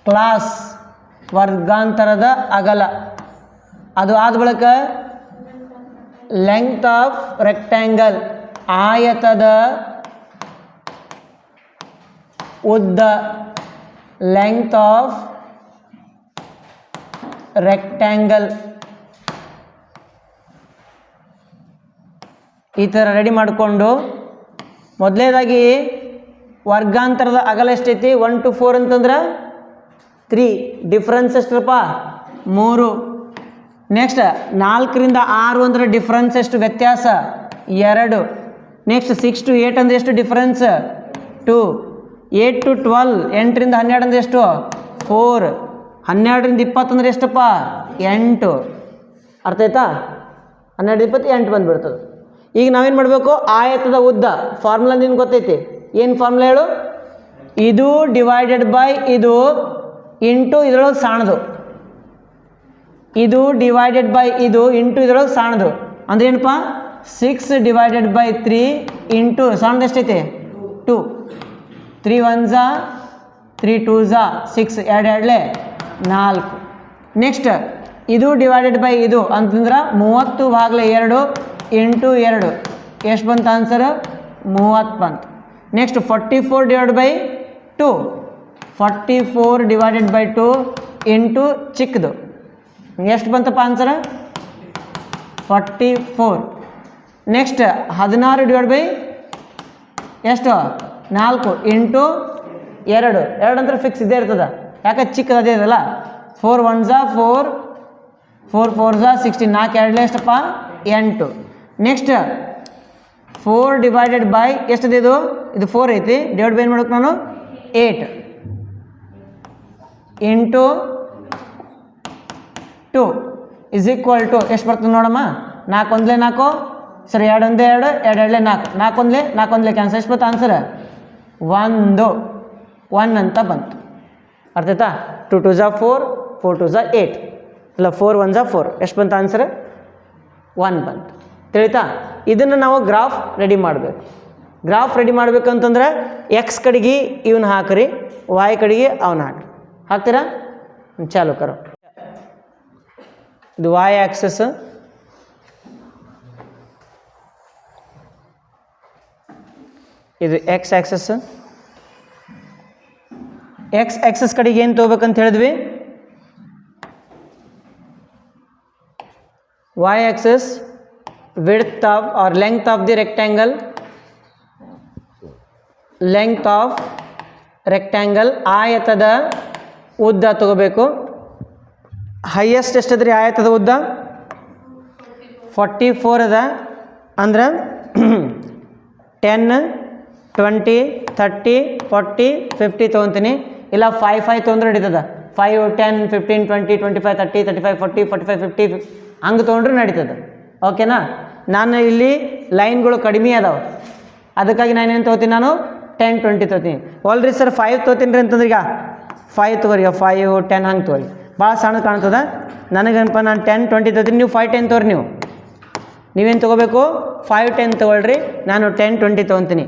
ಕ್ಲಾಸ್, ವರ್ಗಾಂತರದ ಅಗಲ. ಅದು ಆದ ಬಳಿಕ ಲೆಂಗ್ತ್ ಆಫ್ ರೆಕ್ಟ್ಯಾಂಗಲ್, ಆಯತದ ಉದ್ದ, ಲೆಂಗ್ತ್ ಆಫ್ ರೆಕ್ಟ್ಯಾಂಗಲ್. ಈ ಥರ ರೆಡಿ ಮಾಡಿಕೊಂಡು ಮೊದಲನೇದಾಗಿ ವರ್ಗಾಂತರದ ಅಗಲ ಎಷ್ಟೈತಿ? 1 to 4 ಅಂತಂದ್ರೆ 3. ಡಿಫ್ರೆನ್ಸ್ ಎಷ್ಟಪ್ಪ? 3. ನೆಕ್ಸ್ಟ್ 4 ರಿಂದ 6 ಅಂದ್ರೆ ಡಿಫ್ರೆನ್ಸ್ ಎಷ್ಟು? ವ್ಯತ್ಯಾಸ 2. ನೆಕ್ಸ್ಟ್ 6 to 8 ಅಂದರೆ ಎಷ್ಟು ಡಿಫ್ರೆನ್ಸ್? 2. 8 to 12, 8 ರಿಂದ 12 ಅಂದರೆ ಎಷ್ಟು? 4. 12 ರಿಂದ 20 ಅಂದರೆ ಎಷ್ಟಪ್ಪ? 8. ಅರ್ಥ ಆಯ್ತಾ? 12 20 8 ಬಂದುಬಿಡ್ತದೆ. ಈಗ ನಾವೇನು ಮಾಡಬೇಕು? ಆಯತದ ಉದ್ದ ಫಾರ್ಮುಲಾ ನಿನ್ಗೆ ಗೊತ್ತೈತಿ. ಏನು ಫಾರ್ಮುಲಾ ಹೇಳು? ಇದು ಡಿವೈಡೆಡ್ ಬೈ ಇದು ಇಂಟು ಇದರೊಳಗೆ ಸಾಣದು, ಇದು ಡಿವೈಡೆಡ್ ಬೈ ಇದು ಇಂಟು ಇದರೊಳಗೆ ಸಾಣದು. ಅಂದ್ರೆ ಏನಪ್ಪ? 6 divided by 3 ಇಂಟು ಸಾಣದು ಎಷ್ಟೈತೆ? 2. 3 1s 3 2s 6, 2 4. ನೆಕ್ಸ್ಟ್ ಇದು ಡಿವೈಡೆಡ್ ಬೈ ಇದು ಅಂತಂದ್ರೆ 30/2 ಇಂಟು 2 ಎಷ್ಟು ಬಂತು ಆನ್ಸರ್? 30 ಬಂತು. Next 44 divided by 2, 44 divided by 2 into ಚಿಕ್ಕದು ಎಷ್ಟು ಬಂತಪ್ಪ ಆನ್ಸರ್? 44. ನೆಕ್ಸ್ಟ್ 16 divided by ಎಷ್ಟು? 4 ಇಂಟು 2 ಅಂದ್ರೆ ಫಿಕ್ಸ್ ಇದ್ದೇ ಇರ್ತದೆ, ಯಾಕೆ ಚಿಕ್ಕದು ಅದೇ ಇದಲ್ಲ. 4 1s 4, 4 4s 16, 4 2 ಎಷ್ಟಪ್ಪ? 8. ನೆಕ್ಸ್ಟ್ 4 divided by ಎಷ್ಟಿದೆ ಇದು? ಇದು 4 ಐತಿ, ಡಿವೈಡ್ ಬೈ ಏನು ಮಾಡೋಕೆ ನಾನು? 8 ಇಂಟು 2 ಇಸ್ ಈಕ್ವಲ್ ಟು ಎಷ್ಟು ಬರ್ತದೆ ನೋಡಮ್ಮ? 4 1 4, ಸರಿ 2 1 2, 2 2 4, 4 1 4 1 ಕ್ಯಾನ್ಸಲ್. ಎಷ್ಟು ಬಂತು ಆನ್ಸರ್? 1 ಅಂತ ಬಂತು. ಅರ್ಥ ಆಯ್ತಾ? 2 2s 4, 4 2s 8, ಇಲ್ಲ 4 1s 4 ಎಷ್ಟು ಬಂತು ಆನ್ಸರ್? 1 ಬಂತು. ತಿಳಿತಾ? ಇದನ್ನು ನಾವು ಗ್ರಾಫ್ ರೆಡಿ ಮಾಡಬೇಕು. ಗ್ರಾಫ್ ರೆಡಿ ಮಾಡಬೇಕಂತಂದ್ರೆ ಎಕ್ಸ್ ಕಡೆಗೆ ಇವನ್ನ ಹಾಕ್ರಿ, ವಾಯ್ ಕಡೆಗೆ ಅವನ್ನ ಹಾಕ್ರಿ. ಹಾಕ್ತೀರಾ? ಚಾಲು ಕರೋ. ಇದು ವಾಯ್ ಆಕ್ಸಸ್, ಇದು ಎಕ್ಸ್ ಆಕ್ಸಸ್. ಎಕ್ಸ್ ಆಕ್ಸಸ್ ಕಡೆಗೆ ಏನು ತೊಗೋಬೇಕಂತ ಹೇಳಿದ್ವಿ? Y axis width of or length of the rectangle, length of rectangle, ಆಯತದ ಉದ್ದ ತಗೋಬೇಕು. ಹೈಯೆಸ್ಟ್ ಎಷ್ಟದ್ರಿ ಆಯತದ ಉದ್ದ? 44 ಅದ. ಅಂದ್ರೆ 10, 20, 30, 40, 50 ತೊಗೊತೀನಿ. ಇಲ್ಲ 5 ತೊಗೊಂಡ್ರೆ ನಡೀತದ. 5, 10, 15, 20, 25, 30, 35, 40, 45, 50 ಹಂಗೆ ತೊಗೊಂಡ್ರೆ ನಡೀತದೆ. ಓಕೆನಾ? ನಾನು ಇಲ್ಲಿ ಲೈನ್ಗಳು ಕಡಿಮೆ ಅದಾವೆ, ಅದಕ್ಕಾಗಿ ನಾನೇನು ತೊಗೋತೀನಿ, ನಾನು 10, 20 ತೊಗೋತೀನಿ. ಆಲ್ರಿ ಸರ್ 5 ತೊಗೋತೀನಿ ರೀ ಅಂತಂದ್ರೆ ಈಗ 5 ತೊಗೊರಿ, 5, 10 ಹಂಗೆ ತೊಗೊರಿ. ಭಾಳ ಸಣ್ಣ ಕಾಣ್ತದೆ ನನಗೇನಪ್ಪ, ನಾನು 10, 20 ತೊಗೋತೀನಿ, ನೀವು 5, 10 ತೊಗೊರಿ. ನೀವೇನು ತೊಗೋಬೇಕು? 5, 10 ತೊಗೊಳ್ರಿ, ನಾನು 10, 20 ತೊಗೊತೀನಿ.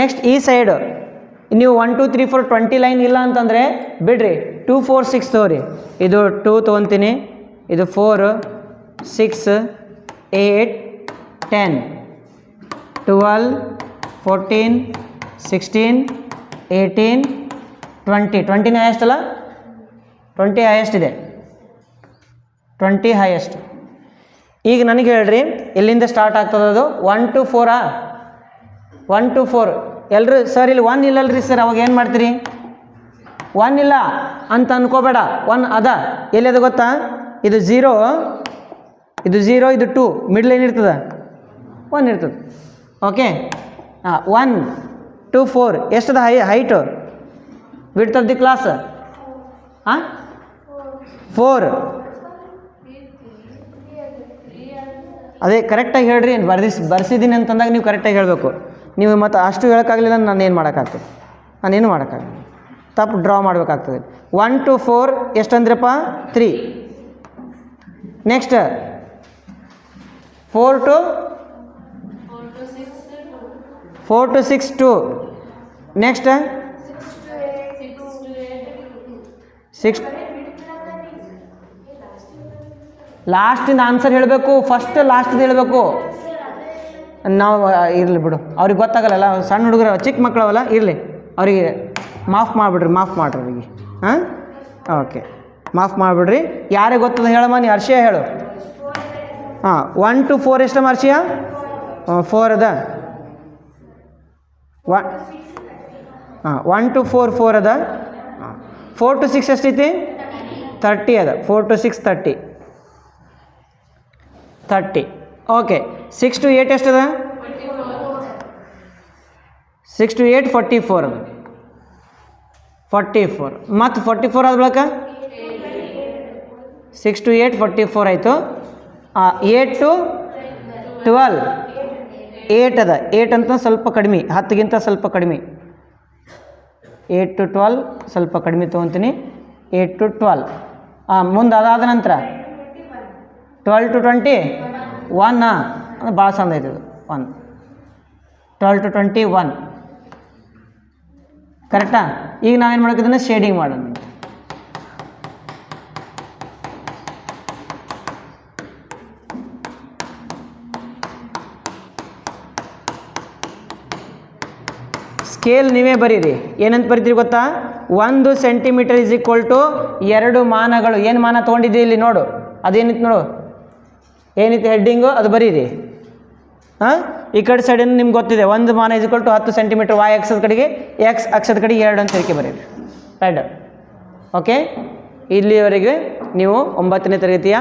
ನೆಕ್ಸ್ಟ್ ಈ ಸೈಡು ನೀವು 1, 2, 3, 4, 20 ಲೈನ್ ಇಲ್ಲ ಅಂತಂದರೆ ಬಿಡ್ರಿ, 2, 4, 6 ತೊಗೊರಿ. ಇದು 2 ತೊಗೊತೀನಿ, ಇದು 4, 6, 8, 10, 12, 14, 16, 18, 20. 20 ಹೈಯೆಸ್ಟ್ ಅಲ್ಲ? 20 ಹೈಯೆಸ್ಟ್ ಇದೆ, 20 ಹೈಯೆಸ್ಟ್. ಈಗ ನನಗೆ ಹೇಳ್ರಿ, ಎಲ್ಲಿಂದ ಸ್ಟಾರ್ಟ್ ಆಗ್ತದೆ ಅದು? 1 to 4 1 to 4 ಎಲ್ಲರೂ ಸರ್ ಇಲ್ಲಿ 1 ಇಲ್ಲಲ್ರಿ ಸರ್, ಅವಾಗ ಏನು ಮಾಡ್ತೀರಿ? 1 ಇಲ್ಲ ಅಂತ ಅನ್ಕೋಬೇಡ, 1 ಅದ. ಎಲ್ಲಿ ಅದು ಗೊತ್ತಾ? ಇದು 0, ಇದು 0, ಇದು 2, ಮಿಡ್ಲ್ ಏನಿರ್ತದೆ? 1 ಇರ್ತದೆ. ಓಕೆ, 1 to 4 ಎಷ್ಟದ height? Width of the class 4. ಅದೇ ಕರೆಕ್ಟಾಗಿ ಹೇಳ್ರಿ, ಬರ್ಸಿದ್ದೀನಿ ಅಂತಂದಾಗ ನೀವು ಕರೆಕ್ಟಾಗಿ ಹೇಳಬೇಕು. ನೀವು ಮತ್ತು ಅಷ್ಟು ಹೇಳೋಕ್ಕಾಗಲಿಲ್ಲ, ನಾನೇನು ಮಾಡೋಕ್ಕಾಗ್ತದೆ? ನಾನೇನು ಮಾಡೋಕ್ಕಾಗಲ್ಲ, ತಪ್ಪು ಡ್ರಾ ಮಾಡಬೇಕಾಗ್ತದೆ. 1 to 4 ಎಷ್ಟಂದ್ರಪ್ಪ? 3. Next 4 to 6 2. ನೆಕ್ಸ್ಟ್ 6. ಲಾಸ್ಟಿಂದ ಆನ್ಸರ್ ಹೇಳಬೇಕು, ಫಸ್ಟ್ ಲಾಸ್ಟಿಂದ ಹೇಳಬೇಕು. ನಾವು ಇರಲಿ ಬಿಡು, ಅವ್ರಿಗೆ ಗೊತ್ತಾಗಲ್ಲ, ಸಣ್ಣ ಹುಡುಗರು ಚಿಕ್ಕ ಮಕ್ಕಳವಲ್ಲ, ಇರಲಿ, ಅವರಿಗೆ ಮಾಫ್ ಮಾಡಿಬಿಡ್ರಿ, ಮಾಫ್ ಮಾಡಿರಿ ಅವರಿಗೆ. ಹಾಂ, ಓಕೆ, ಮಾಫ್ ಮಾಡಿಬಿಡ್ರಿ. ಯಾರಿಗೆ ಗೊತ್ತದ ಹೇಳಮ್ಮ, ನೀ ಅರ್ಷಿಯ ಹೇಳು. 1 to 4 ಎಷ್ಟಮ್ಮ ಅರ್ಷಿಯ? 4 ಅದ. 1 to 4 4 ಅದ. 4 to 6 ಎಷ್ಟೈತಿ? 30 ಅದ. 4 to 6 30. Okay, 6 to 8 ಎಷ್ಟದ? 6 to 8 44 ಅದ. 44 ಮತ್ತು 44 ಆದ ಬಳಿಕ 6 to 8 44 ಆಯಿತು. 8 to 12 8 ಅದ. 8 ಅಂತ ಸ್ವಲ್ಪ ಕಡಿಮೆ, 10ಗಿಂತ ಸ್ವಲ್ಪ ಕಡಿಮೆ. 8 to 12 ಸ್ವಲ್ಪ ಕಡಿಮೆ ತೊಗೊತೀನಿ. 8 to 12 ಮುಂದೆ ಅದಾದ ನಂತರ 12 to 20 1 ಭಾಳ ಚಂದ ಐತೆ ಇದು. 1 12 to 21 ಕರೆಕ್ಟಾ? ಈಗ ನಾವೇನು ಮಾಡೋಕ್ಕಿದ್ರೆ ಶೇಡಿಂಗ್ ಮಾಡೋಣ. ಸ್ಕೇಲ್ ನೀವೇ ಬರೀರಿ. ಏನಂತ ಬರೀತೀರಿ ಗೊತ್ತಾ? 1 ಸೆಂಟಿಮೀಟರ್ ಇಸ್ ಈಕ್ವಲ್ ಟು 2 ಮಾನಗಳು. ಏನು ಮಾನ ತೊಗೊಂಡಿದ್ದೀವಿ ಇಲ್ಲಿ ನೋಡು, ಅದೇನಿತ್ತು ನೋಡು, ಏನಿತ್ತು ಹೆಡ್ಡಿಂಗು, ಅದು ಬರೀರಿ. ಈ ಕಡೆ ಸೈಡನ್ನು ನಿಮ್ಗೆ ಗೊತ್ತಿದೆ, 1 ಮಾನ is equal to 10 centimetre. y ಅಕ್ಷದ ಕಡೆಗೆ x ಅಕ್ಷದ ಕಡೆಗೆ 2 ಅಂತ ಹೇಳಿಕೆ ಬರೀರಿ. Right, okay. ಇಲ್ಲಿಯವರೆಗೆ ನೀವು 9ನೇ ತರಗತಿಯ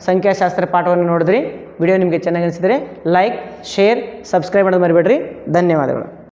ಸಂಖ್ಯಾಶಾಸ್ತ್ರ ಪಾಠವನ್ನು ನೋಡಿದ್ರಿ. ವಿಡಿಯೋ ನಿಮಗೆ ಚೆನ್ನಾಗಿ ಅನಿಸಿದರೆ ಲೈಕ್, ಶೇರ್, ಸಬ್ಸ್ಕ್ರೈಬ್ ಮಾಡೋದು ಮರಿಬೇಡ್ರಿ. ಧನ್ಯವಾದಗಳು.